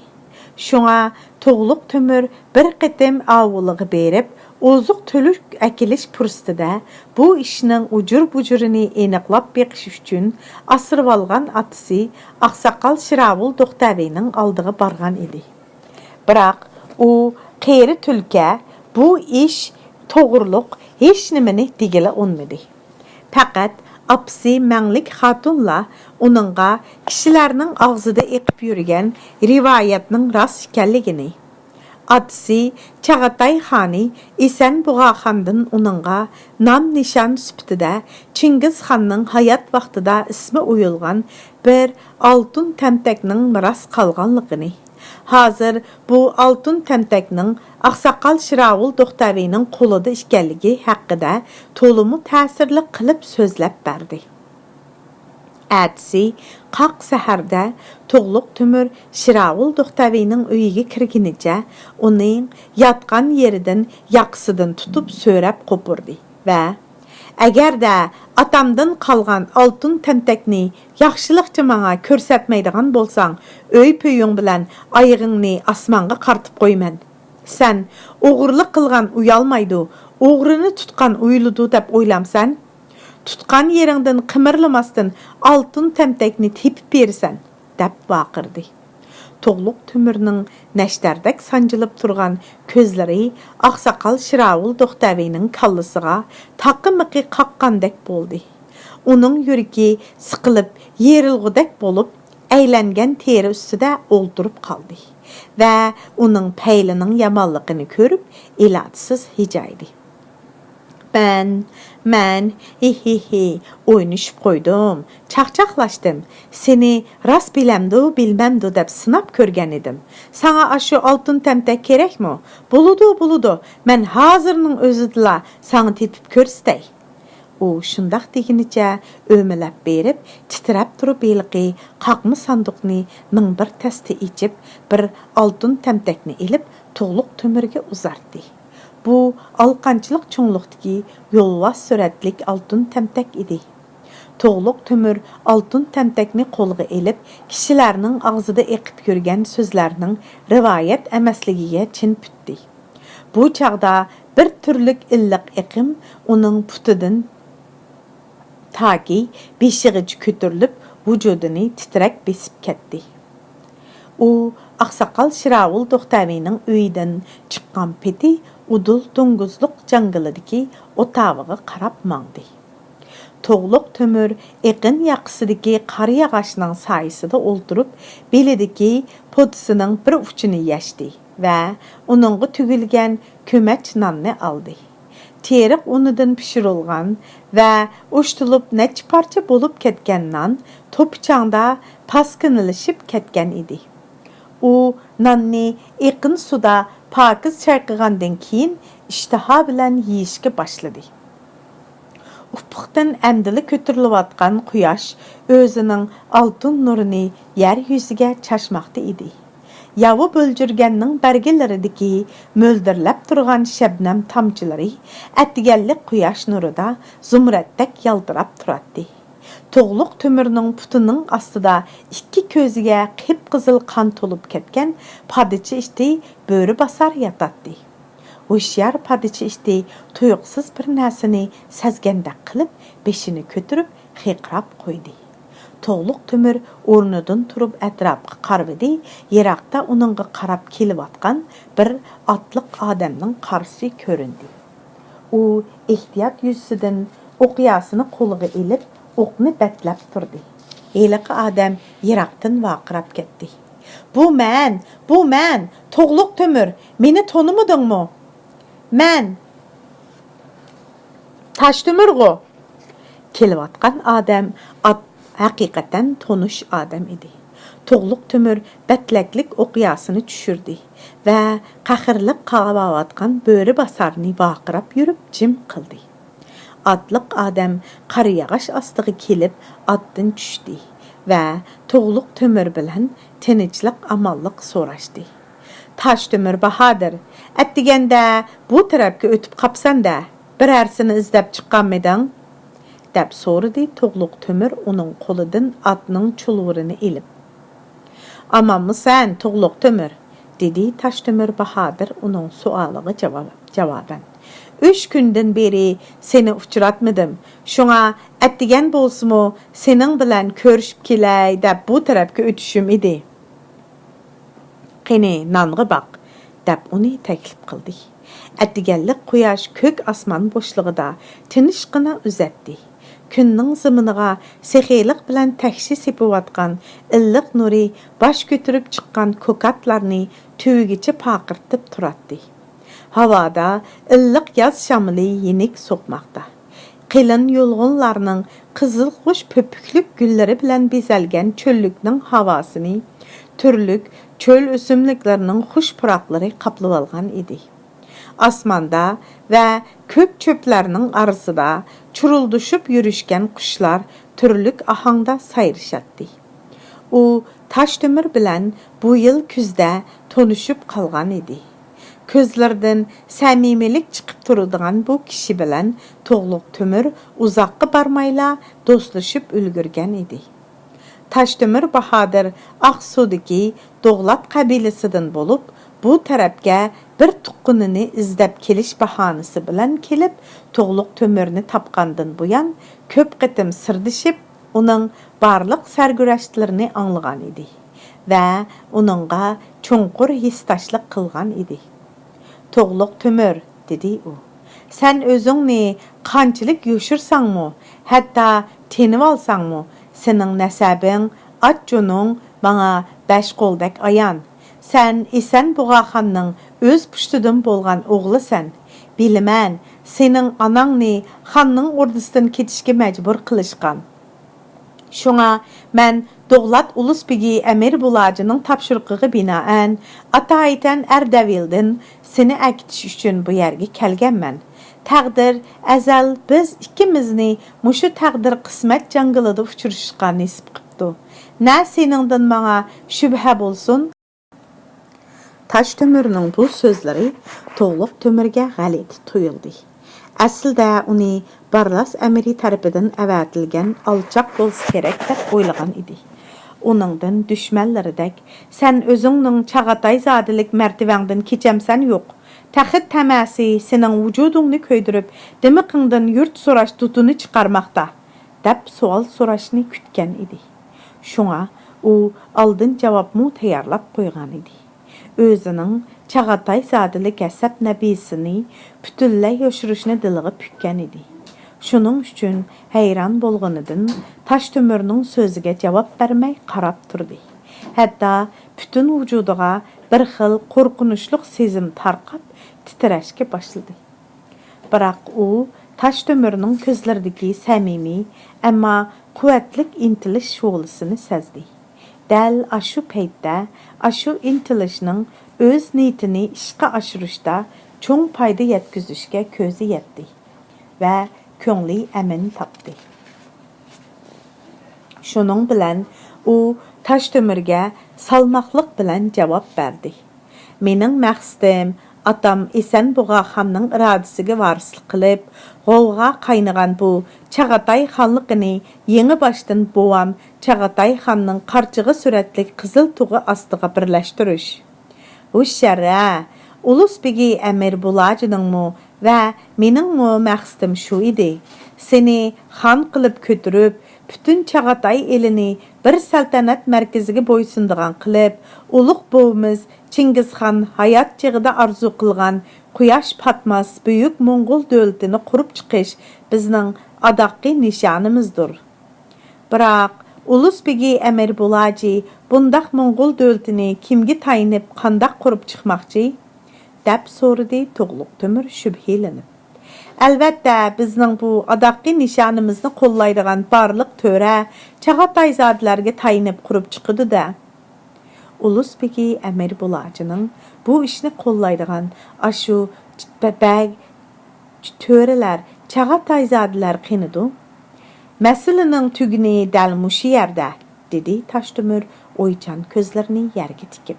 Shunga To'g'luq Tömür bir qitim avulga berib, ozuq to'luk akilish fursatida bu ishning ujur-bujurini aniqlab beqish uchun asirib olgan otasi Ağsaqal Şıravul Doxtavining oldiga borgan edi. Biroq u qeyri tulka bu ish to'g'riliq hech nimani degila olmadi. Faqat apsi Mənglik Xatunla uningga kishilarning og'zida eqib yurgan rivoyatning rost ekanligini, atsi Chag'atay xoni Esan Bug'axondan uningga nom nishon sifatida Chingiz xonning hayot vaqtida ismi o'yilgan bir oltin tamtakning miros qolganligini, Hazır bu altın təmtəkning Aqsaqal Şiravul Do'xtavining qo'lida ekanligi haqida to'limu ta'sirli qilib so'zlab berdi. Әтсі, қақ сәхәрдә Тоғлық Төмір Ширавул До'xtavining uyiga kirginicha uning yatqan yeridan yaqsidan tutib so'rab qo'pirdi va agarda atamdan qolgan oltin tamtakni yaxshilikcha menga ko'rsatmaydigan bo'lsang, o'y pöying bilan oyog'ingni osmonga qartib qo'yman. Sen o'g'irlik qilgan uyalmaydi, o'g'rini tutgan uyludu deb o'ylamsan. Tutqan yeringdan qimirlamasdan oltin tamtakni tepib bersan, deb vaqirdi. To'g'liq Tömürning nashtardek sanjilib turgan ko'zlari Aqsaqal Şiravul Do'xtavining kallasiga taqimiqi qaqqandek bo'ldi. Uning yuragi siqilib, yerilg'udek bo'lib, aylangan teri ustida o'ltirib qoldi va uning paylining yomonligini ko'rib, ilojsiz hijaydi. Ben, oynashib qo'ydim, chaqchaqlashdim. Seni rast bilemdu, bilmemdu deb sinab ko'rgan edim. Sana aşı oltin tamtak kerakmi? Buludu. Men hozirning o'zidala sana tepib ko'rsatay. U shundaq deginicha o'milab berib, titrab turib yilqi qaqmi sanduqni ming bir tasti ichib, bir oltin tamtakni ilib To'g'liq Tömürga uzatdi. Bu alqanchilik cho'ngliqdagi yo'lvas suratlik oltin tamtak edi. To'g'liq Tömür oltin tamtakni qo'lga elib, kishilarning og'zida eqib yurgan so'zlarning rivoyat emasligiga chin putdi. Bu chaqda bir turlik illiq iqim uning putidan taki beshig'icha ko'tarilib, vujudini titrak besib ketdi. U Aqsaqal Şiravul Do'xtavining uyidan chiqqan peti udul dunguzluq jangilidagi o'tavig'i qarab mangdi. To'g'liq Tömür eqin yaqsidagi qari yog'ochning soyasida o'ltirib, belidagi podisining bir uchini yashdi va uningga tugilgan ko'mach nonni oldi. Teriq unidan pishirilgan va o'shtilib nech parcha bo'lib ketgan non to'pichangda paskinilishib ketgan edi. U nonni eqin suda pakiz chayqagandan keyin ishtaha bilan yeyishga boshladi. Ufqdan amdili ko'tarilayotgan quyosh o'zining oltin nurini yer yuziga chashmoqda edi. Yavu bo'ljirganning bargilaridagi mo'ldirlab turgan shabnam tomchilari atganlik quyosh nurida zumratdek yaltirab turardi. To'g'liq Tömürning putining ostida ikki ko'ziga qip-qizil qon to'lib ketgan padichi ishti bo'ri basar yotadi. O'shiyar padichi ishti tuyuqsiz bir narsani sezgandek qilib, beshini ko'tarib, xiqrab qo'ydi. To'g'liq Tömür o'rnidan turib atrofga qaradi, yiroqda uningga qarab kelayotgan bir otliq odamning qarshisi ko'rindi. U ehtiyot yuzidan o'qiyasini qo'liga ilib, o'qni batlab turdi. Eliqi odam yiroqdan vaqirab ketdi. Bu men, To'g'liq Tömür, meni tanimidingmi? Men Toshtömürg'u. Kelayotgan odam haqiqatan tonish odam edi. To'g'liq Tömür batlaklik o'qiyasini tushirdi va qahrliq qag'alayotgan bo'ri basarni vaqirab yurib jim qildi. Atliq odam qari yog'och ostiga kelib otdan tushdi va To'g'liq Tömür bilan tinchlik amonlik so'rashdi. Toshtömür Bahodir, atdiganda bu tarafga o'tib qapsanda, birarsini izlab chiqqanmiding? deb so'radi To'g'liq Tömür uning qo'lidan otning chulvurini ilib. Amanmisan To'g'liq Tömür, dedi Toshtömür Bahodir uning suoliga javoban. 3 kundan beri seni uchratmadim. Şuna atdigan bo'lsimi, sening bilan ko'rishib kelay deb bu tarafga o'tishim edi. Qani nonga baq, deb uni taklif qildi. Atdiganlik quyosh ko'k osmon bo'shlig'ida tinchgina uzatdi. Kunning ziminiga sexiylik bilan takshi sepayotgan illiq nuri bosh ko'tarib chiqqan ko'katlarni tuvigicha paqirtib turardi. Havada illiq yoz shamili yenik so'qmoqda. Qilin yo'lg'onlarning qizil xush pöpüklük güllari bilan bezalgan cho'llikning havosini turlik çöl ösümliklerinin xuş pıraqları qaplıb alğan idi. Asmanda ve köp çöplerinin arasında çurulduşup yürüşken kuşlar türlük ahangda sayrışatdı. O Taşdömür bilen bu yıl küzde tonuşup kalgan idi. Közlerden samimilik çıkıp turulduğan bu kişi bilen Toğluq Tömür uzakka barmayla dostlaşıp ülgürgen idi. Taşdömür Bahadır Aqsu'daki Doğlat kabilesinden bolup, bu tarafga bir tuqqununu izlep keliş bahanısı bilen kelip, Toğluq Tömürni tapqandan buyan köp qitim sirdişip, onun barlıq sərgüraştlarını anlığan idi və onunğa çonqur histaşlıq qılğan idi. Toğluq Tömür, dedi o, sen özüngni qançılık yoşursan mı, hatta tenib alsan mı, senin nəsəbin, atconun bana 5 qoldək ayan. Sen Esen Buğaxanның öz püştüdün bolğan oğlu sen. Bilmən, senin anangni xanның ordusdan ketişke məcbur qılışqan. Şuna mən Doğlat Ulusbegi Əmir Bulacının tapşırıqığı binaən Ataytan Ərdəvildin seni əkitiş üçün bu yerge kəlgənmən. Təqdir əzəl biz ikimizni muşu təqdir qismət jangılıda uçuruşqa nisib qıpdı. Nə senindin bana şübhə bolsun? Taşdömürnün bu sözləri Toğluq Tömürgə ғəliti tuyuldu. Aslida uni Barlas Əmiri tərəfindən əvətilgən alçaq bolsa kerak deb oylagan idi. Onundan düşmənləridək, sən özünün Çağatay zadilik mərtəbəndən keçəmsən yox. Təxit təməsi senin vücudunu köydürüb, demiqindən yurt soraş tutunu çıxarmaqda, deb sual soraşını kütkən idi. Şuna o aldın cavabını tayarlab qoyğan idi. Özünün Çağatay zadilik əsəb nəbisini bütünləy yoşuruşunu dılığı pükkən idi. Şunun üçün heyran bolğanıdın Taşdömürnün sözüge cavab verməy qarab turdu. Hətta bütün vücuduğa bir xil qorqunuşluq sezim tarqab titreşke başladı. Biroq o Taşdömürnün közlərdəki səmimi, amma quvvetlik intiliş şoğlusunu sezdi. Dəl aşu peytdə, aşu intilişinin öz niyetini işqa aşırışda çoğun payda yetküzüşke közü yetti və köngli əmin tapdı. Şunun bilen o Taşdömürgə salmaqlıq bilen cavab verdi. Mening məqsədim atam Esen Buğaxanның iradəsiga varislik qilib, g'ovg'a qaynagan bu Çağatay xanlığını yeni başdan boğam Çağatay xanның qarçığı suratlik qızıl tuğu astıga birləştiriş. Uşşara, Ulusbegi Əmir Bulacınыңmı və meningmi məqsədim şu idi. Seni xan qılıb kötürüb, bütün Çağatay elini bir saltanat mərkəziga boysunduğan qılıb, uluq boğumuz Çingizxan hayat çığıda arzu qılğan Quyaş patmas büyük Mongol dövlətini qurub çıxış bizning adaqi nişanımızdır. Biroq Ulusbegi Əmir Bulacı bundaq Mongol dövlətini kimgi tayinib qandaq qurub çıxmaqçı? Deb sorudu Toğluq Tömür şübhələnib. Əlbəttə, bizning bu adaqi nişanımızını qollaydığan barlıq törə Çağatay zadlarga tayinib qurub çıxıdı da. Ulusbegi Əmir Bulacının bu işini qollaydığan aşu bəg törələr Çağatay zadlar qenidu. Məsələnin tügünü dəl muşu yerdə, dedi Taşdömür oycan közlərini yerge tikib.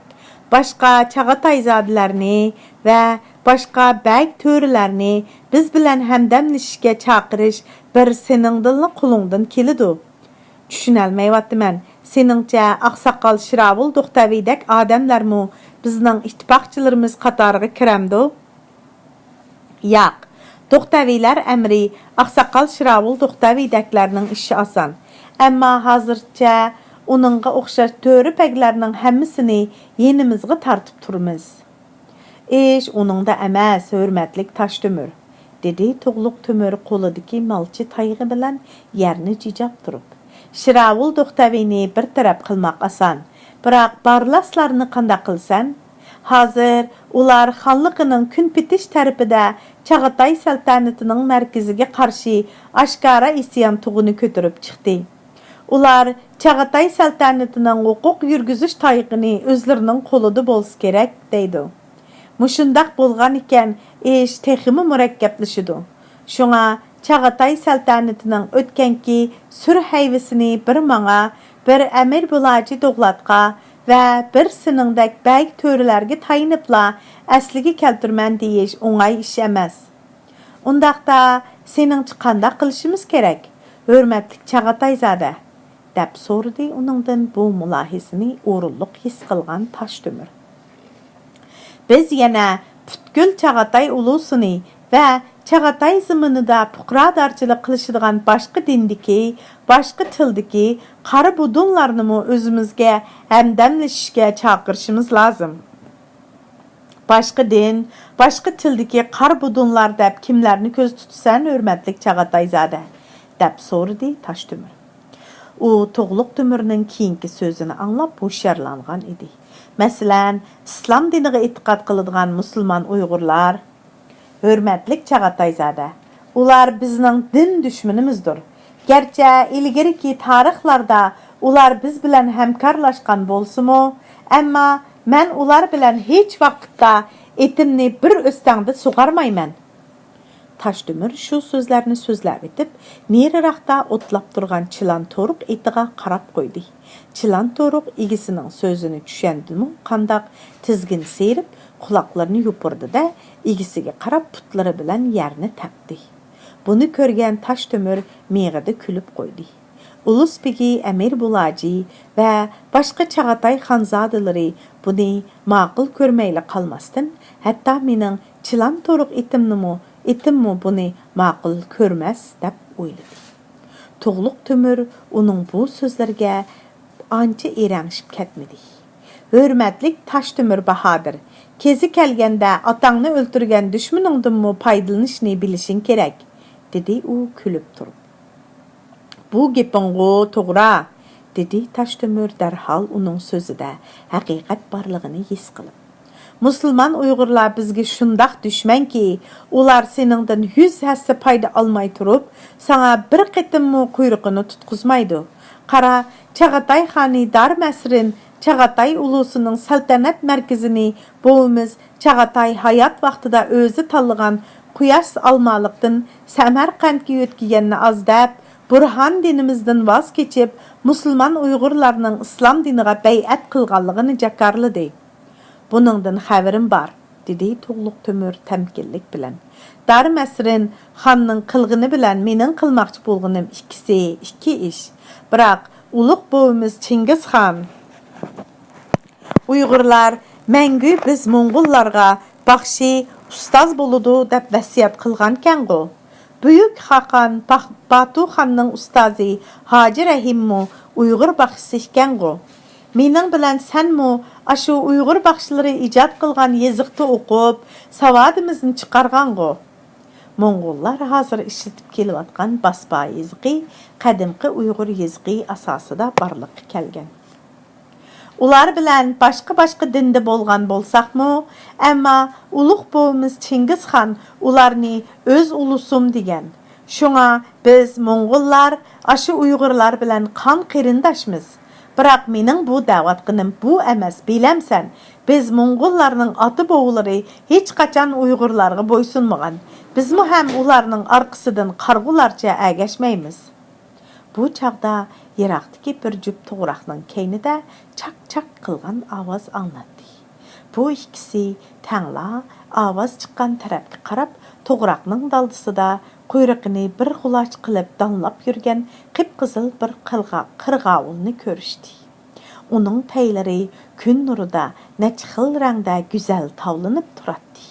Başqa Çağatay zadlarını və başqa bəg törələrini biz bilən həmdəmlişikə çağırış bir senindilini qulundan kelidu. Düşünəlməyvatdı mən, seningcə Aqsaqal Şiravul Doxtavidək adamlarmı bizning ittifaqçılarımız qatarıga kirəmdu? Yoq. Doxtavilar əmri Aqsaqal Şiravul Doxtavidəklərinin işi asan. Amma hazırca onunğa oxşar törü pəglərinin həmmisini yenimizgə tartıb turmuz. İş onunda əməz, hörmətlik Taşdömür, dedi Toğluq Tömür qoludaki malçı tayğı bilen yerini cicab turub. Şiravul Doxtavini bir tərəb qılmaq asan, biroq barlaslarını qanda qılsan, hazır ular xanlığının gün bitiş tərəfində Çağatay saltanatının mərkəziga qarşı aşkara isyan tuğunu kötürüb çıxdı. Ular Çağatay saltanatının hukuk yürgüzüş tayıqını özlerinin kolida bolsa kerak deydi. Muşundaq bolğan iken iş teximi murakkablaşıdı. Şuna Çağatay saltanatının ötkenki sür hayvesini bir mağa, bir Emir Bulacı Doğlatqa ve bir siningdek bəg törülərge tayınıpla əsliga keltirmən deyiş oңay iş emas. Undaqda seningchi qandaq qilishimiz kerak? Hörmətli Çağatay zada, deb so'radi uningdan bu mulohizani o'rinliq his qilgan Taşdömür. Biz yana butkul Çağatay ulusini ve Çağatay zımınıda puqradarçılık qilishadigan başqa dindiki, başqa tildiki qari budunlarını özümüzge hemdemleşishga chaqirishimiz lazım. Başqa din, başqa tildiki qari budunlar deb kimlarni ko'z tutsan, hörmətli Çağatay zada, deb so'radi Taşdömür. O Toğluq Dömürning keyingi sözünü anlap hoşyarlangan idi. Məsələn, İslam diniga e'tiqad qiladigan musulmon Uyg'urlar, hörmətli Çağatay zada, ular bizning din düşmanimizdir. Gerçi ilgiriki tarixlarda ular biz bilan hamkorlashgan bolsa-mu, ammo men ular bilan hech vaqtda etimni bir o'stangda sug'armayman. Taşdömür şu sözlerini sözlep etip, neriroqda otlap turgan Çılan Toruq etiga qarab qo'ydi. Çılan Toruq egisinin sözünü tushundimi, qandaq tizgin serip, quloqlarini yupurdi da, egisiga qarab putlari bilan yerni tepdi. Bunu ko'rgan Taşdömür miyig'ida kulib qo'ydi. Uluspegi Emir Bulacı ve başqa Çağatay xanzadalari buni ma'qul ko'rmayli qalmasdan, hatta mening Çılan Toruq etimmi buni ma'qul ko'rmas deb o'yladi. To'g'luq Tömür uning bu so'zlarga ancha erangishib ketmadi. Hörmətli Taşdömür Bahadır, kezi kelgende atangni o'ltirgan düşmaningdanmi foydalanishni bilishing kerak, dedi u kulib turib. Bu gepingo to'g'ri, dedi Taşdömür darhol uning so'zida haqiqat borligini his qilib. Musulmon Uyg'urlar bizga shundaq düşmanki, ular seningdan 100 hassa foyda olmay turib, sana bir qitimmi quyruqini tutqizmaydi. Qara, Çağatay xani Darmasrin Çağatay ulusuning saltanat markazini boğumuz Çağatay hayat vaqtida o'zi tanlagan quyosh almalıqdan Samarqandga yetkiganni azdab, Burhan dinimizdan vaz keçib, musulmon Uyg'urlarning islom diniga bay'at qilganligini jakarladi. Buningdan xabarim bor, dedi To'g'luq Tömür temkinlik bilan. Darmasrin xonning qilg'ini bilan mening qilmoqchi bo'lganim ikki ish. Biroq ulug' bo'yimiz Chingizxon Uyg'urlar mangu biz Mo'ng'ullarga baxshi ustoz bo'ludi deb vasiyat qilgan-ku. Buyuk Xaqon Batu xonning ustozi Hoji Rahimmi Uyg'ur baxshisi ekan-ku. Mening bilan senmi ashu Uyg'ur baxshilari ijod qilgan yeziqni o'qib, savodimizni chiqargan-ku. Mo'ng'ullar hozir ishlatib kelayotgan basba yeziqi qadimgi Uyg'ur yeziqi asosida borliqqa kelgan. Ular bilan başqa dinda bo'lgan bo'lsaqmi, ammo ulug' bo'yimiz Chingizxon ularni o'z ulusum degan. Shunga biz Mo'ng'ullar ashu Uyg'urlar bilan qon qarindoshmiz. Biroq mening bu da'vatqinim bu emas, bilamsan. Biz Mo'ng'ullarning ota bo'g'lari hech qachon Uyg'urlarga bo'ysunmagan. Bizmi ham ularning orqasidan qarg'ularcha agashmaymiz. Bu chaqda yiroqdagi bir jup to'g'raqning keynida chaq-chaq qilgan ovoz anglatdi. Bu ikkisi tangla ovoz chiqqan tarafga qarab, to'g'raqning daldisida quyruqini bir g'ulash qilib danlab yurgan qip-qizil bir qirg'ovulni ko'rishdi. Uning paylari kun nurida necha xil rangda go'zal tavlanib turadi.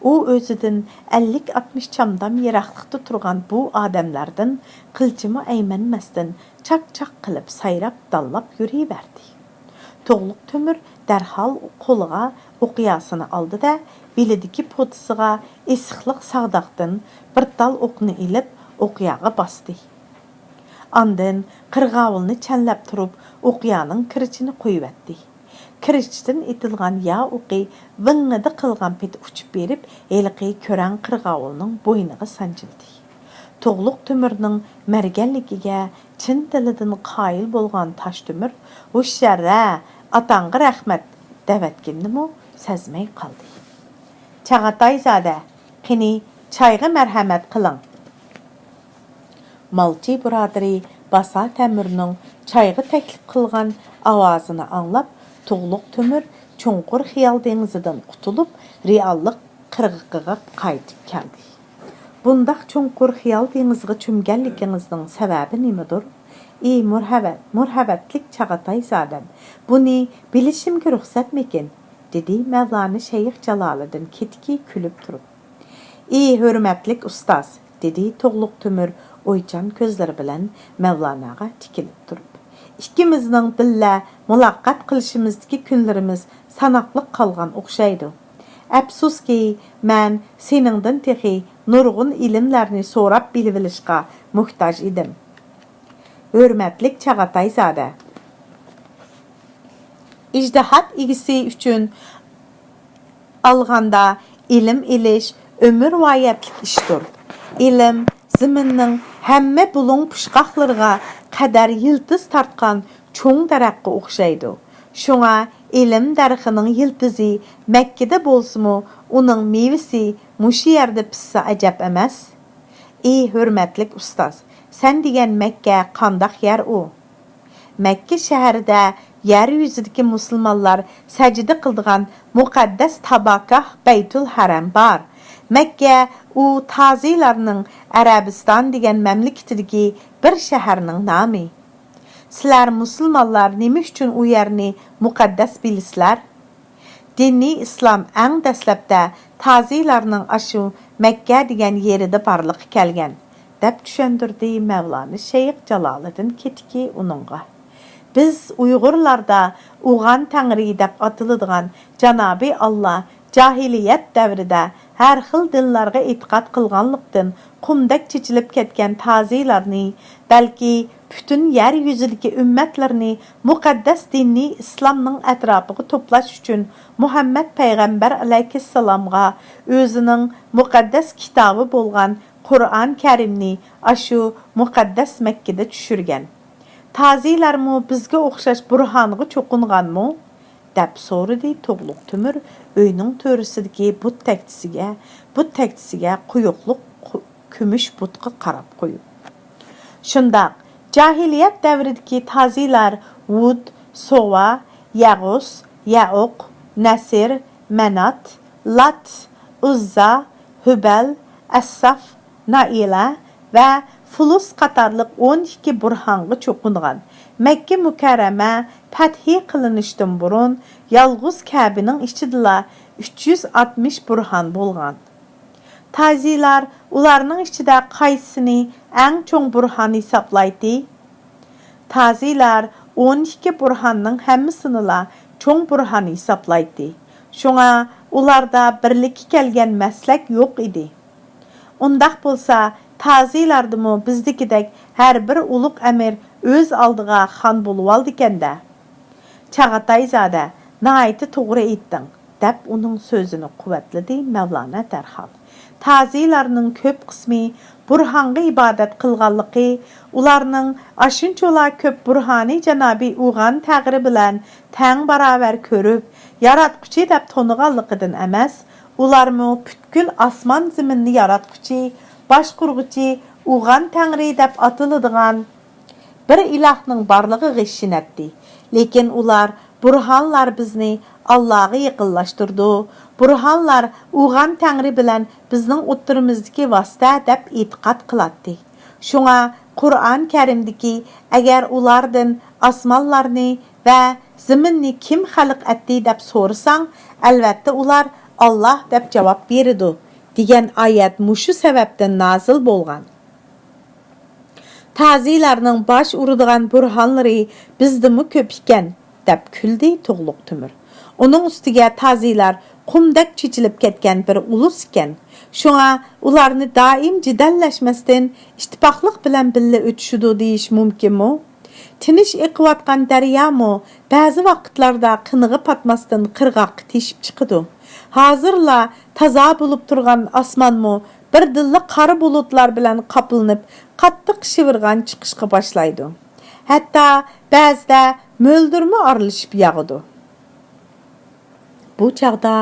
U o'zidan 50-60 chamdam yiroqlikda turgan bu odamlardan qilchimi aymanmasdan chaq-chaq qilib sayrab danlab yuraverdi. To'g'luq Tömür darhol qo'liga o'qiyasini oldi-da, belidagi potisiga esiqliq sağdaqdan bir dal o'qni ilib o'qiyaga bosdi. Ondan qirg'ovulni chanlab turib, o'qiyaning kirichini qo'yibdi. Kirichdan etilgan ya o'qi vingida qilgan pet uchib berib, eliqi ko'ran qirg'ovulning bo'yniga sanjildi. Toğluq Tümürnün mərgənligiga çin dilidən qayıl bolğan Taş Tümür, "Hoşşarra, ataňğa rahmet" dəvətkindimi, sezmey qaldı. Çağatayzada, "Qini çayğa mərhəmət qılın." Malçı buradiri Basa Təmürnün çayğı təklif qılğan avazını anlap, Toğluq Tümür çonqur xiyal dengizidən qutulup, reallıq qırğıqığa qayıtıp keldi. Bundaq çonqur xiyal dengizigə çümgənligingizning səbəbi nimadır? Ey murhabatlik Çağatayzadam, buni bilishimga ruxsat mekin? Dedi Mevlana Şeyx Jaloliddin ketki külüp turup. Ey hürmetlik ustaz, dedi Toğluq Tümür oycan közleri bilen Mevlanaga tikilip turup. İkimizning billa mulaqqat qilishimizdagi kunlarimiz sanaqlıq qalğan oqşaydı. Əfsuski, mən seningdən texi nurgun ilimlerini sorap bilivілişqa muhtaç idim. Hürmetlik Çağatayzada, İctihat igisi üçün alğanda ilim iliş ömür vayetlik işdir. İlim ziminning həmmə bulun puşqaqlarına qadar yıldız tartqan çoğ daraqqa oqşaydı. Şuna ilim darıqının yıldızı Məkkədə bolsumu, onun meyvisi muşu yerde pisse acab emas. Ey hürmetlik ustaz, sen degen Məkkə qandaq yer o? Məkkə şəhərdə yer yüzüdeki musulmanlar səcdə qıldığan muqaddas tabaqah Beytul Haram bar. Məkkə o tazilarının Arabistan degen məmləkətidəki bir şəhərinin namı. Sizlər musulmanlar nima üçün o yerini muqaddas bilisizlər? Dini İslam ən dəsləbdə tazilarının aşı Məkkə degen yerida barlıq kelgan, deb düşündürdi Mevlana Şeyx Jaloliddin ketki onunğa. Biz Uyg'urlarda Uğan Tangri deb atılıdığan Canabi Allah cahiliyet devrida her xil dinlarga etiqad qilganlıqdan qumdak çiçilib ketgan tazilarni, balki bütün yer yüzüdeki ümmetlerini muqaddas dinni İslamның ətrafıga toplaş üçün Muhammed Peygamber aleyhisselamga özünün muqaddas kitabı bolğan Qur'an Kerimni aşu muqaddas Mekke'de düşürgen. Tazilarmı bizge oxşaş burhanığı çoqunğanmı? Dep sorudu Toğluq Tümür öyünün törüsideki but tektisiga quyuqluq kümüş butqa qarab qoyup. Şundaq, cahiliyet devrideki tazilar Vud, Sova, Yağus, Ya'uq, Nasir, Menat, Lat, Uzza, Hübel, Əsaf, Naila ve Fulus qatarlıq 12 burhanğı çoqunğan. Məkkə mükerreme pəthi qılınışdan burun yalğız Kəbinin içidila 360 burhan bolğan. Tazilar ularının içində qaysını ən çoğ burhan hesablaydı. Tazilar 12 burhanның həmmisini çoğ burhan hesablaydı. Şuna ularda birlikki kelgen məslək yox idi. Ondaq bolsa tazilardımı bizdikidək hər bir uluq əmir öz aldığa xan bolup aldı ikende. Çağatayzada, naiti toğru ettin, dep onun sözünü kuvvetledi Mevlana dərhal. Tazilarının köp qismi burhanğı ibadet qılğanlıqı, ularının aşınçola köp burhani Canabi Uğan təğri bilən təң baraber körüp, yaratqıcı dep tonuğanlıqıdın əməz, ularmı pütkül asman ziminni yaratqıcı, başqurğıcı Uğan Təngri dep atılıdığan bir ilahның barlığı geçişin etdi. Lekin ular burhanlar bizni Allah'a yıqıllaştırdı. Burhanlar Uğan Təngri bilen bizning o'ttirimizdagi vasita deb etiqad qilatdi. Şuna Qur'an Kerimdeki eğer ulardan asmanlarni ve ziminni kim xalq etdi deb so'rasang, albatta ular Allah deb cevap berdi. Degan ayet muşu sebepten nazil bolgan. Tazilarının baş uruduğan burhanları bizdimi köp iken dep küldü Toğluq Tümür. Onun üstüge tazilar qumdak çiçilip ketken bir ulus iken. Şuna ularını daim cidalleşmesden iştipaqlıq bilen bille ötüşüdü deyiş mümkün mu? Tiniş eqivatqan derya mu? Bazı vaqtlarda qınığı patmasdan qırğaq teşip çıkıdı. Hazırla taza bulup turgan asman mı birdilla qara bulutlar bilan qaplanib, qattiq shivirgan chiqishga boshlaydi. Hatto ba'zida mo'ldirma aralashib yog'idi. Bu chaqda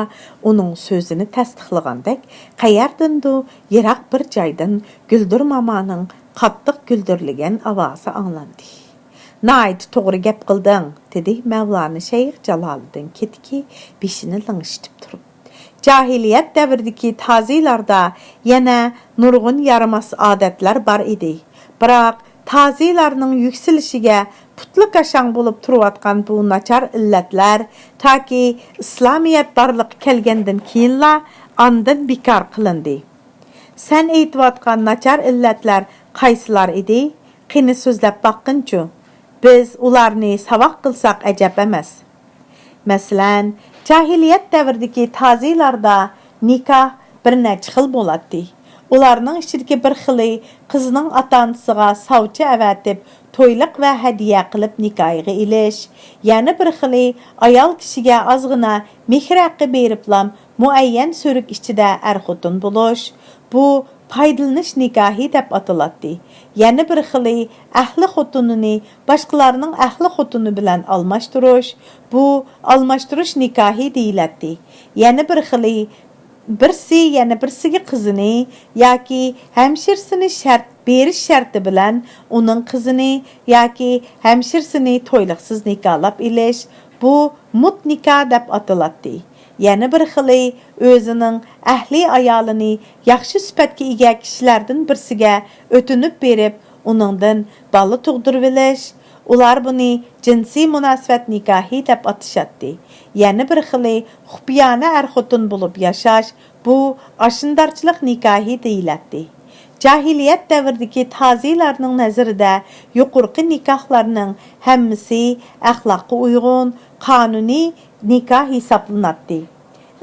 uning so'zini tasdiqlagandek, qayerdandir yiroq bir joydan Guldur momaning qattiq guldirlagan ovozi anglandi. "Nayt to'g'ri gap qilding", dedi Mavlana Shayx Jaloliddin ketki beshini ling'ishitib turib. Cahiliyet davridagi tazilarda yana nurg'un yaramas odatlar bor edi. Biroq tazilarning yukselishiga putli qashang bo'lib turayotgan bu nachar illatlar toki islomiyat barliq kelgandan keyinla ondan bekor qilindi. Sen aytayotgan nachar illatlar qaysilar edi? Qani so'zlab boqqinchu. Biz ularni savoq qilsak ajab emas. Masalan, cahiliyat davridagi tazilarda nikoh bir necha xil bo'ladi. Ularning ichidagi bir xili qizning ota-onasiga savchi avatib, to'yliq va hadiya qilib nikohiga ilish, yana bir xili ayol kishiga ozg'ina mehr haqqi beriblam muayyan so'rik ichida er-xotin bo'lish. Bu paydalanish nikohi deb ataladi. Yana bir xili ahli xotinini boshqalarning ahli xotini bilan almashtirish. Bu almashtirish nikohi deyiladi. Yana bir xili birsi yana birsiga qizini yoki hamshirsini shart berish sharti bilan uning qizini yoki hamshirsini to'yliqsiz nikohlab ilish. Bu mut nikoh deb ataladi. Yana bir xili o'zining ahli ayolini yaxshi sifatga ega kishilardan birsiga o'tinib berib, uningdan bola tug'dirib olish. Ular buni jinsiy munosabat nikohi deb atashadi. Yana bir xili xufiyona er-xotin bo'lib yashash, bu ashindarchilik nikohi deyiladi. Cahiliyat davridagi tazilarning nazarida yuqorqi nikohlarning hammasi axloqqa uyg'un, qonuniy nikoh hisoblanadi.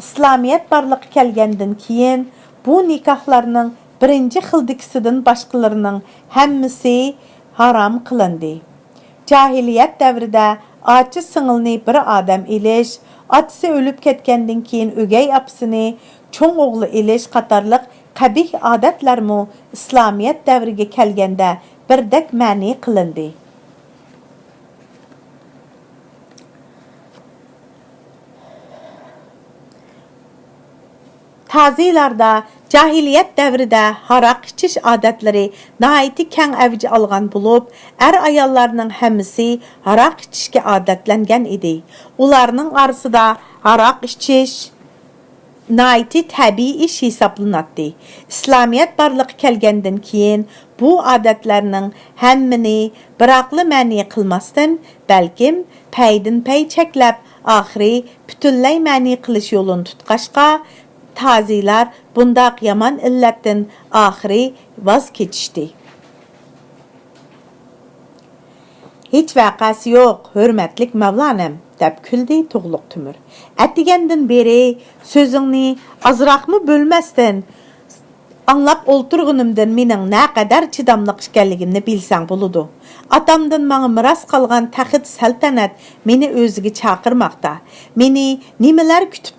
İslamiyat barliq kelgandan keyin bu nikohlarning birinchi xildikisidan boshqalarining hammasi harom qilindi. Cahiliyat davrida ochi singilni bir odam ilish, otasi o'lib ketgandan keyin o'gay opasini cho'ng o'g'li ilish qatorliq qabih odatlarmi İslamiyat davriga kelganda birdek ma'ni qilindi. Tazilarda cahiliyat davrida haroq ichish odatlari nihoyatda keng avj olgan bo'lib, ayollarning hammasi haroq ichishga odatlangan edi. Ularning orasida haroq ichish nihoyatda tabiiy ish hisoblanadi. İslamiyat barliq kelgandan keyin bu odatlarning hammani biroqli ma'ni qilmasdan, balkim paydin-pay cheklab, oxiri butunlay ma'ni qilish yo'lini tutqashqa tazilar bundaq yaman illatdan oxiri voz kechishdi. Hech vaqasi yo'q, hurmatlik Mavlanam, deb kuldi Tug'luq Timur. Atigandan beri so'zingni azroqmi bo'lmasdan anlab o'ltirganimdan mening naqadar chidamliq ekanligimni bilsang bo'ladi. Atamdan menga miras qolgan taxt saltanat meni o'ziga chaqirmoqda. Meni nimalar kutib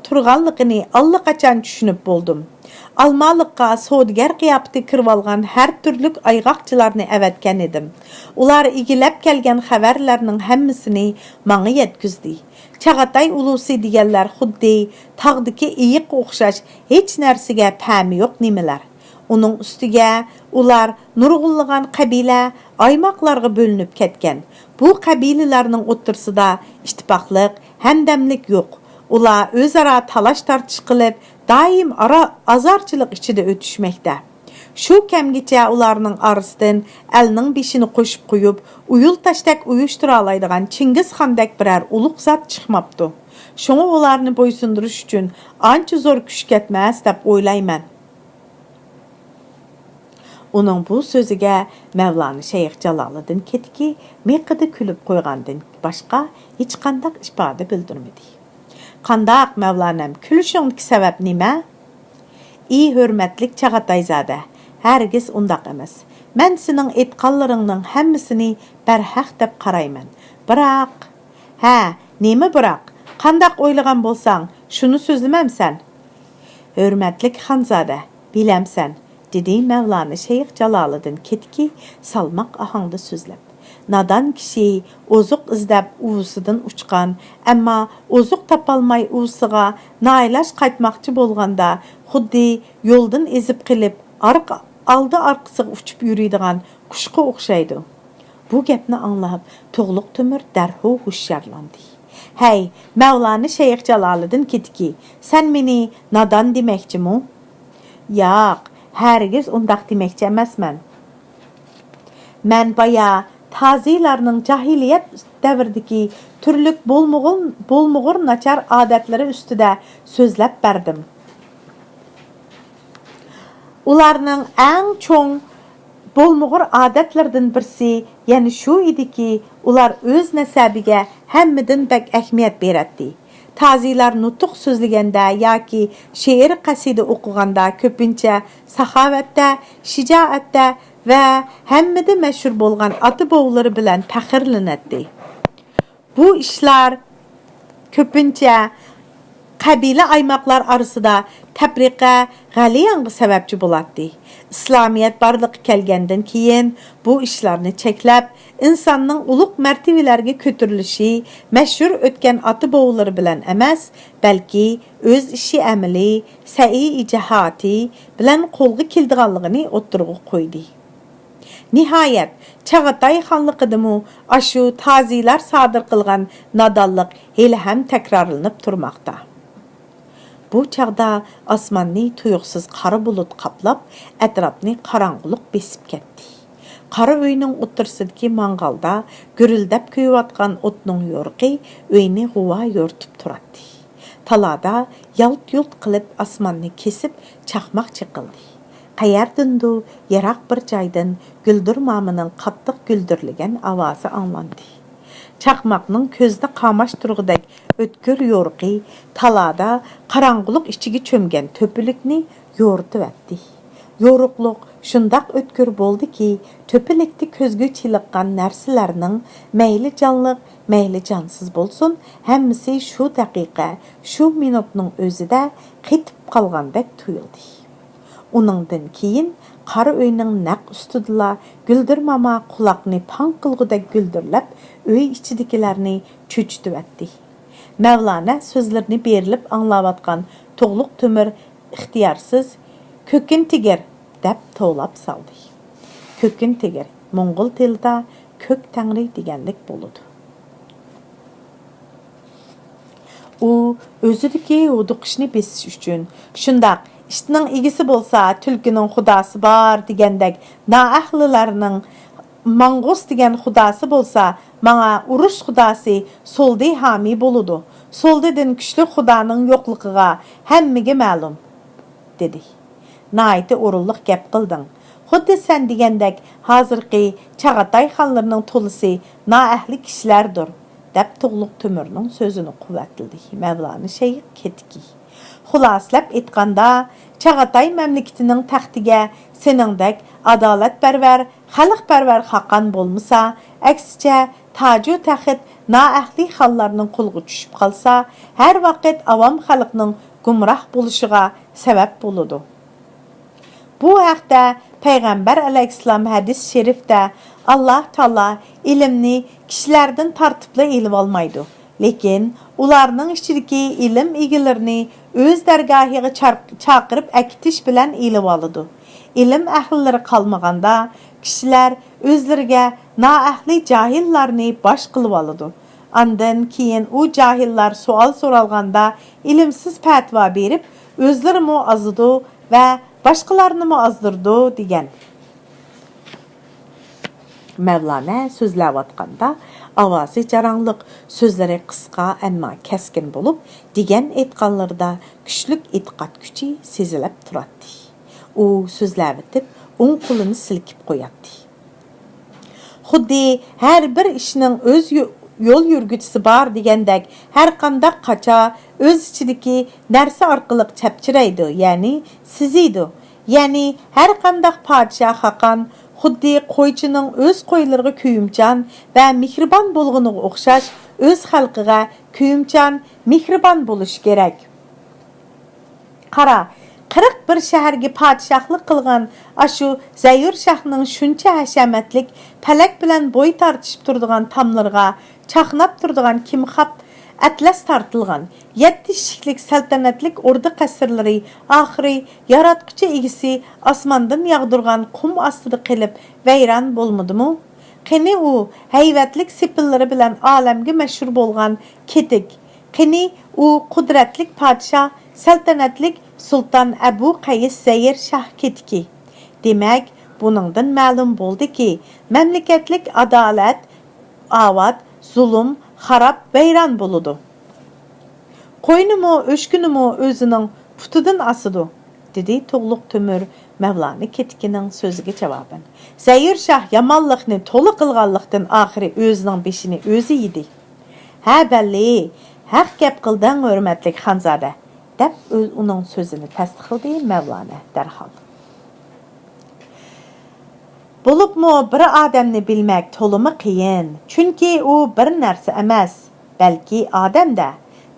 turganligini allaqachon tushunib bo'ldim. Almaliqqa savdogar qiyofada kirib olgan har turli ayg'oqchilarni avatgan edim. Ular igilab kelgan xabarlarning hammasini menga yetkazdi. Chag'atay ulusi deganlar xuddi tog'dagi iyiq o'xshash hech narsaga pami yo'q nimalar. Uning ustiga ular nurg'unlagan qabila aymoqlarga bo'linib ketgan. Bu qabilalarning o'rtasida ittifoqlik, hamdamlik yo'q. Ular o'zaro talash tortish qilib, doim azarchilik ichida o'tishmoqda. Shu kamgacha ularning orasidan elning beshini qo'shib qo'yib, uyul tashdak uyushtira oladigan Chingizxondek biror ulug' zot chiqmabdi. Shunga ularni bo'ysundirish uchun ancha zo'r kuch ketmas deb o'ylayman. Uning bu so'ziga Mavlana Shayx Jaloliddin ketki meqida kulib qo'ygandan boshqa hech qanday ifoda bildirmadi. Qandaq Mavlanam, kulishingdagi sabab nima? Ey hurmatlik Chag'atayzoda, hargiz undaq emas. Men sening aytganlaringning hammasini barhaq deb qarayman. Biroq, nima biroq? Qandaq o'ylagan bo'lsang, shuni so'zlamamsan. Hurmatlik Xonzoda, Bilemsen, dedi Mevlana Şeyh Jalaliddin Ketki salmaq ahangda sözləb. Nadan kişi ozuq izləb uğusudan uçqan, amma ozuq tapalmay uğusuğa nailaş qaytmaqçı bolğanda, xuddi yoldan ezib qilib, aldı arqısığa uçup yürüydiğən quşqa oxşaydı. Bu gapni anlab, Toğluq Tömür dərhol huşyarlandı. Hey, Mevlana Şeyh Jalaliddin Ketki, sen meni nadan deməkçimi? Yoq, hərgiz undaq deməkçi emasman. Mən baya tazilarning jahiliyat davridagi turlik bo'lmug'ur nachar odatlari ustida so'zlab berdim. Ularning eng cho'ng bo'lmug'ur odatlaridan birisi yana shu ediki, ular o'z nasabiga hammadan bak ahamiyat beradi. Tazilar nutuq so'zlaganda yoki she'r qasida o'qiganda ko'pincha saxovatda, shijoatda va hammada mashhur bo'lgan ota-bobolari bilan faxrlanadi. Bu ishlar ko'pincha qabila aymoqlar orasida tafriqa, g'aliyonga sababchi bo'ladi. İslamiyet barlıqqa kelgandan keyin bu ishlarni cheklab, insonning ulug' martabalarga ko'tarilishi mashhur o'tgan ota-bobolari bilan emas, balki o'z ishi amali, sa'iy ijtihodi bilan qo'lga keldiganligini o'ttirg'a qo'ydi. Nihoyat, Chag'atay xonliqidimi ashu tazilar sodir qilgan nodonlik hali ham takrorlanib turmoqda. Bu chaqda osmonni tuyuqsiz qora bulut qaplab, atrofni qorong'ulik besib ketdi. Qora uyning o'tirsidagi mangalda gurildab kuyayotgan o'tning yo'riqi uyni g'uva yo'rtib turadi. Talada yalt-yult qilib osmonni kesib chaqmoq chiqildi. Qayerdandu yiroq bir joydan guldir momining qattiq guldirlagan ovozi anglandi. Chaqmoqning ko'zda qamash turg'idek o'tkir yo'riqi talada qorong'ulik ichiga cho'mgan to'pilikni yo'ritib atdi. Yo'riqliq shundoq o'tkir bo'ldiki, to'pilikda ko'zga chiliqqan narsalarning mayli jonliq, mayli jonsiz bo'lsin, hammasi shu daqiqa, shu minutning o'zida qetib qolgandek tuyuldi. Uningdan keyin qora uyning naq ustidala guldir mama quloqni pang qilgudek guldirlab, uy ichidagilarni cho'chitib atdi. Mevlana so'zlarini berilib anglayotgan To'g'liq Tömür ixtiyorsiz ko'kin tigir deb to'lab saldi. Ko'kin tigir Mo'ng'ul tilida ko'k tangri deganlik bo'ladi. U o'zidagi huduqishni besish uchun shundoq ishning egisi bo'lsa, tulkining xudosi bor degandek, noahlilarning Mang'us degan xudosi bo'lsa, manga urush xudosi soldi hami bo'ladi. Soldidan kuchli xudoning yo'qligiga hammaga ma'lum, dedi. Nayti o'rinliq gap qilding. Xuddi sen degandek, hozirgi Chag'atay xonlarining to'lisi noahli kishilardir, deb To'g'liq Tömürning so'zini quvvatladi Mevlana Şeyh Ketki. Xulaslab aytganda, Chag'atay mamlakatining taxtiga seningdek adolatparvar, xalqparvar xaqon bo'lmasa, aksicha taju taxt noahli xonlarning qo'lga tushib qolsa, har vaqt avom xalqning gumroh bo'lishiga sabab bo'ladi. Bu haqda Payg'ambar alayhissalom hadis sharifda Alloh taolo ilmni kishilardan tartibli elib olmaydi, lekin ularning ichidagi ilm egilarini o'z dargohiga chaqirib akitish bilan elib oladi. Ilm ahlilari qolmaganda kishilar o'zlariga noahli jahillarni bosh qilib oladi. Andan keyin u jahillar savol so'ralganda ilmsiz fatvo berib, o'zlari muazzidu va boshqalarni muazdirdi degan. Mevlana so'zlayotganda ovozi jarangliq, so'zlari qisqa ammo keskin bo'lib, degan aytganlarda kuchlik e'tiqod kuchi sezilib turadi. U so'zlab o'tib, o'ng qo'lini silkib qo'yadi. Xuddi har bir ishning o'z yo'l yurguchisi bor degandek, har qanday qacha o'z ichidagi narsa orqali chapchiraydi, ya'ni siziydi. Ya'ni har qanday podshoh haqan xuddi qo'ychining o'z qo'ylariga kuyimchan va mehribon bo'lganiga o'xshash o'z xalqiga kuyimchan, mehribon bo'lish kerak. Qara, 41 şəhərgi padişahlıq qılğan aşu Zəyir şahның şuncha həşəmətlik pələk bilən boy tartışıb turduğan tamlarga çaxnap turduğan kimxap atlas tartılğan 7 şiklik səltənətlik ordu qəsrləri axırı yaratqıcı egisi asmandan yağdırğan qum astıda qılıb vəyran bolmadımı? Qini u heyvətlik sipilləri bilən aləmgi məşhur bolğan ketik. Qini u qudretlik padişah səltənətlik Sultan Əbu Qays Zəyir Şah ketiki. Demək, buningdan ma'lum bo'ldi ki, mamlakatlik adolat, avad, zulm, xarab, vayron bo'ladi. Qo'ynimi, o'shkunimi o'zining putidan asidi, dedi To'g'liq Temur Mavloni ketikining so'ziga javoban. Zəyir Şah yomonlikni to'liq qilganlikdan oxiri o'zining beshini o'zi yedi. Ha balli, haq gap qilding, hurmatli xonzoda. deb uning so'zini tasdiqladi Mavlona darhol. Bo'libmi bir odamni bilmak to'limi qiyin, chunki u bir narsa emas, balki odamda.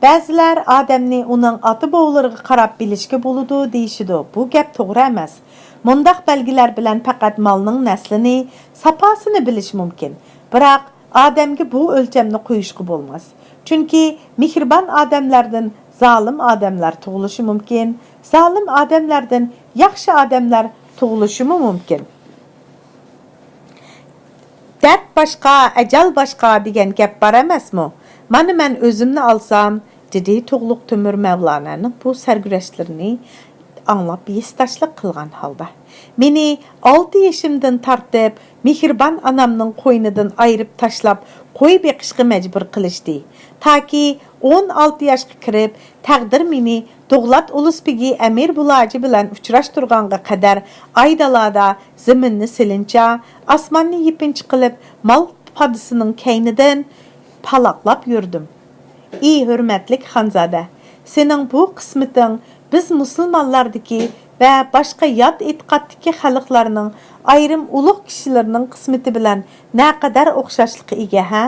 Ba'zilar odamni uning ota-bovlariga qarab bilishga bo'ladi deyishidi. Bu gap to'g'ri emas. Mundaq belgilar bilan faqat molning naslini, safosini bilish mumkin. Biroq odamga bu o'lchamni qo'yishga bo'lmas. Chunki mehribon odamlardan zalim odamlar tug'ilishi mumkin, zalim odamlardan yaxshi odamlar tug'ilishi mumkin. Dard boshqa, ajal boshqa degan gap bor emasmi? Mana men o'zimni olsam, dedi To'g'liq Temur Mavlonaning bu sargurashlarini anglab yestashlik qilgan holda. Meni 6 yoshimdan tortib, mehribon onamning qo'ynidan ayirib tashlab, qo'y beqishga majbur qilishdi. Taki 16 yoshga kirib, taqdir meni To'g'lat Uluspigi Amir Bulaji bilan uchrashtirganga qadar aydalada zaminni silincha, osmonni yipinchi qilib, mal podisining kaynidan palaqlab yurdim. Ey hurmatlik xonzoda, sening bu qismiting biz musulmonlardagi va boshqa yot e'tiqoddagi xalqlarning ayrim ulug' kishilarining qismati bilan naqadar o'xshashligi ega ha?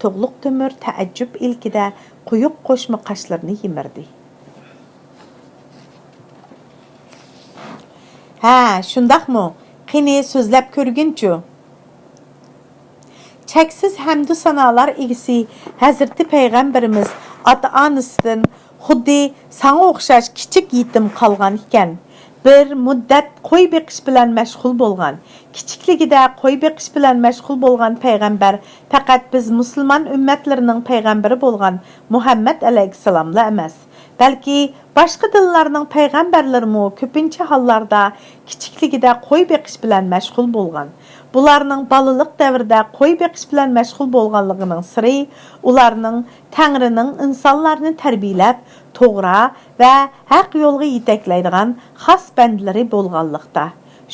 To'g'liq Temur taajjub ilkida quyuq qo'shma qoshlarini yimirdi. Ha, shundaqmi? Qani so'zlab ko'rgunchu. Cheksiz hamdu sanolar egisi Hazrati Payg'ambarimiz ota-onasidan xuddi sana o'xshash kichik yetim qolgan ekan. Bir muddat qo'y beqish bilan mashg'ul bo'lgan. Kichikligida qo'y beqish bilan mashg'ul bo'lgan payg'ambar faqat biz musulmon ummatlarining payg'ambari bo'lgan Muhammad alayhisalomla emas, balki boshqa dinlarning payg'ambarlarimi ko'pincha hollarda kichikligida qo'y beqish bilan mashg'ul bo'lgan. Bularning balaliq davrida qo'y beqish bilan mashg'ul bo'lganligining siri ularning Tangrining insonlarni tarbiyalab, to'g'ri va haq yo'lga yetaklaydigan xos bandlari bo'lganlikda.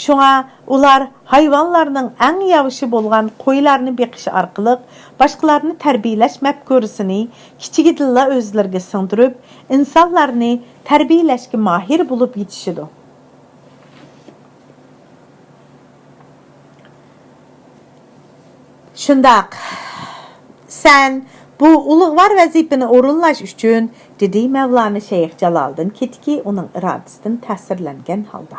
Shunga ular hayvonlarning eng yavishi bo'lgan qo'ylarni beqish orqali boshqalarni tarbiyalash mafkurasini kichigidilla o'zlariga singdirib, insonlarni tarbiyalashga mahir bo'lib yetishidi. Shundaq, sen bu ulug'vor vazifani o'rinlash uchun, dedi Mavlona Shayx Jaloliddin ketiki uning irodasidan ta'sirlangan holda.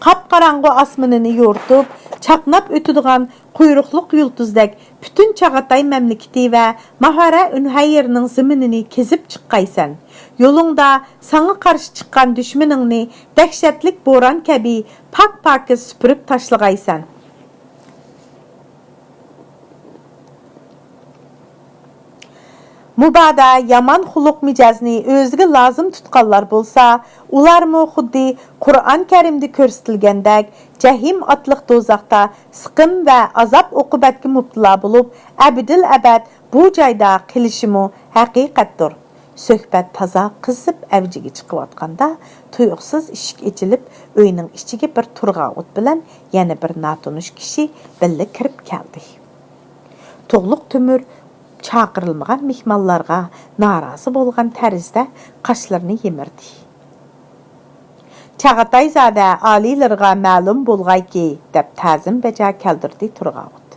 Qap-qorong'u osmonini yo'rtib, chaqnab o'tadigan quyruqliq yulduzdek butun Chag'atay mamlakati va Mahara Unhayrning zaminini kezib chiqqaysan. Yo'lingda sana qarshi chiqqan dushmaningni dahshatlik bo'ron kabi pak-pakiz supurib tashlagaysan. Mubada yaman xuluq mijazni o'ziga lozim tutqanlar bo'lsa, ularmi xuddi Qur'on Karimda ko'rsatilgandek jahim otliq do'zaxda siqim va azob oqibatga mubtalo bo'lib, abidil abad bu joyda qilishimi haqiqatdir. Suhbat toza qizib avjiga chiqayotganda tuyuqsiz eshik ochilib, uyning ichiga bir turg'avut bilan yana bir notanish kishi billa kirib keldi. To'g'liq Temur chaqirilmagan mehmonlarga norozi bo'lgan tarzda qoshlarini yimirdi. Chag'atayzoda oliylarga ma'lum bo'lg'ayki, deb ta'zim bajo keltirdi Turg'avut.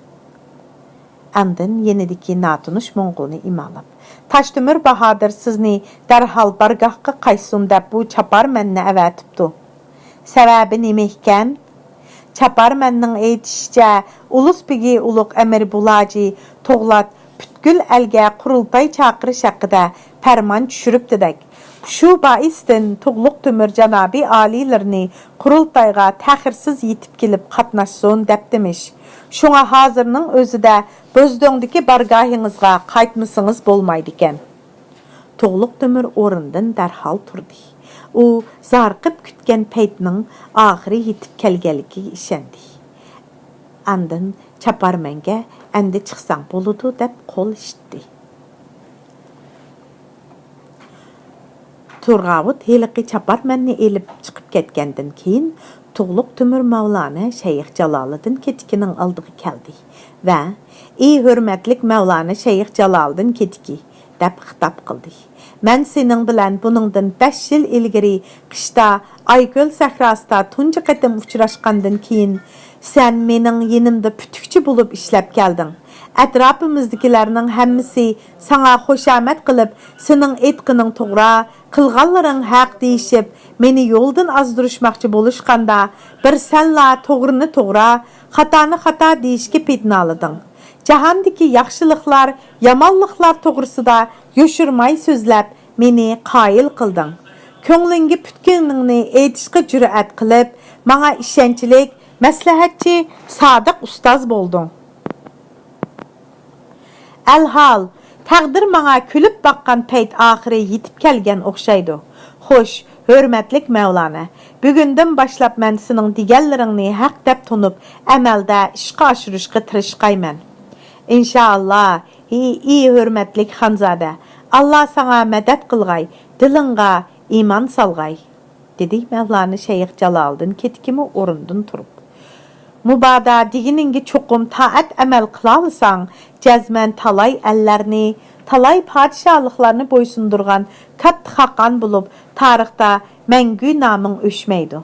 Andın yenidiki natunuş Moңgulny imalap. Taşdömür Bahadır sizni derhal bargahqa qaysun dep bu çapar menne əvətipdi. Səbəbi nime ikən? Çapar menning aytishicha, ulus begi uluq Emir Bulaji to'g'lat bütkül elge qurultay chaqirish haqida farmon tushiribdidak. Şu baisdan To'g'liq Temur janobi aliylarini qurultayga ta'xirsiz yetib kelib qatnashsin deb demish. Şuna hazırning o'zida bo'zdongdagi bargahingizga qaytmasangiz bo'lmaydi ekan. To'g'liq Temur o'rindan darhol turdi. U zarqib kutgan paytning oxiri yetib kelganligiga ishondi. Andin chapar menga endi chiqsang bo'ladi deb qo'l ishdi. Turg'avut heliqi chapar menni elib chiqib ketgandan keyin To'g'liq Temur Mavlana Shayx Jaloliddin ketikining oldiga keldi va "Ey hurmatlik Mavlana Shayx Jaloliddin ketiki" deb xitob qildi. "Men sening bilan buningdan 5 yil ilgari qishda Ayko'l sahrasida tunji qatim uchrashgandan keyin sen mening yenimda putukchi bo'lib ishlab kelding. Atrofimizdagilarning hammasi sana xushamat qilib, sening aytqining to'g'ri, qilganlaring haq deyishib, meni yo'ldan ozdirishmoqchi bo'lishganda, bir senla to'g'rini to'g'ri, xatoni xato deyishga petnalading. Jahondagi yaxshiliklar, yomonliklar to'g'risida yoshirmay so'zlab, meni qoyil qilding. Ko'nglingga putkiningni aytishga jur'at qilib, menga ishonchlik, maslahatchi, sodiq ustoz bo'lding. Alhal, taqdir menga kulib baqqan payt oxiri yetib kelgan o'xshaydi. Xo'sh, hurmatlik Mavlana, bugundan boshlab men sening deganlaringni haq deb tunib, amalda ishga oshirishga tirishqayman. İnşallah, ey hürmetlik Xanzada, Allah sana medet qılğay, dilingga iman salğay, dedi Mevlana Şeyh Jaloliddin ketkimi orundan turib. Mubada diginingi çoqum taat amal qılalsan, jazman talay ellerini, talay padişahlıqlarını boysundurgan kat xaqan bulup, tarixda məngü namın öşmeydi.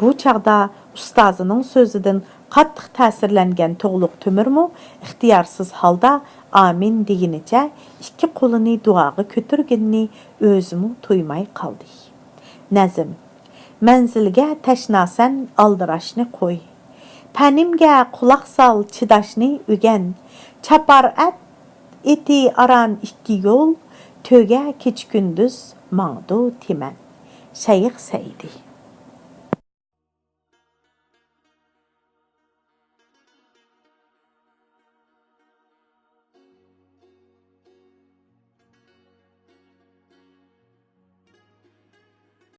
Bu çağda ustazının sözüdün qattiq ta'sirlangan To'g'liq Temurmu ixtiyorsiz holda amin deginicha ikki qo'lini duoga ko'targanini o'zimi to'ymay qoldi. Nazm: manzilga tashnasan aldirashni qo'y, panimga quloq sol chidashni o'rgan, chapar eti aran ikki yo'l, to'ga kech kunduz mangdu timan. Shayx Saidi.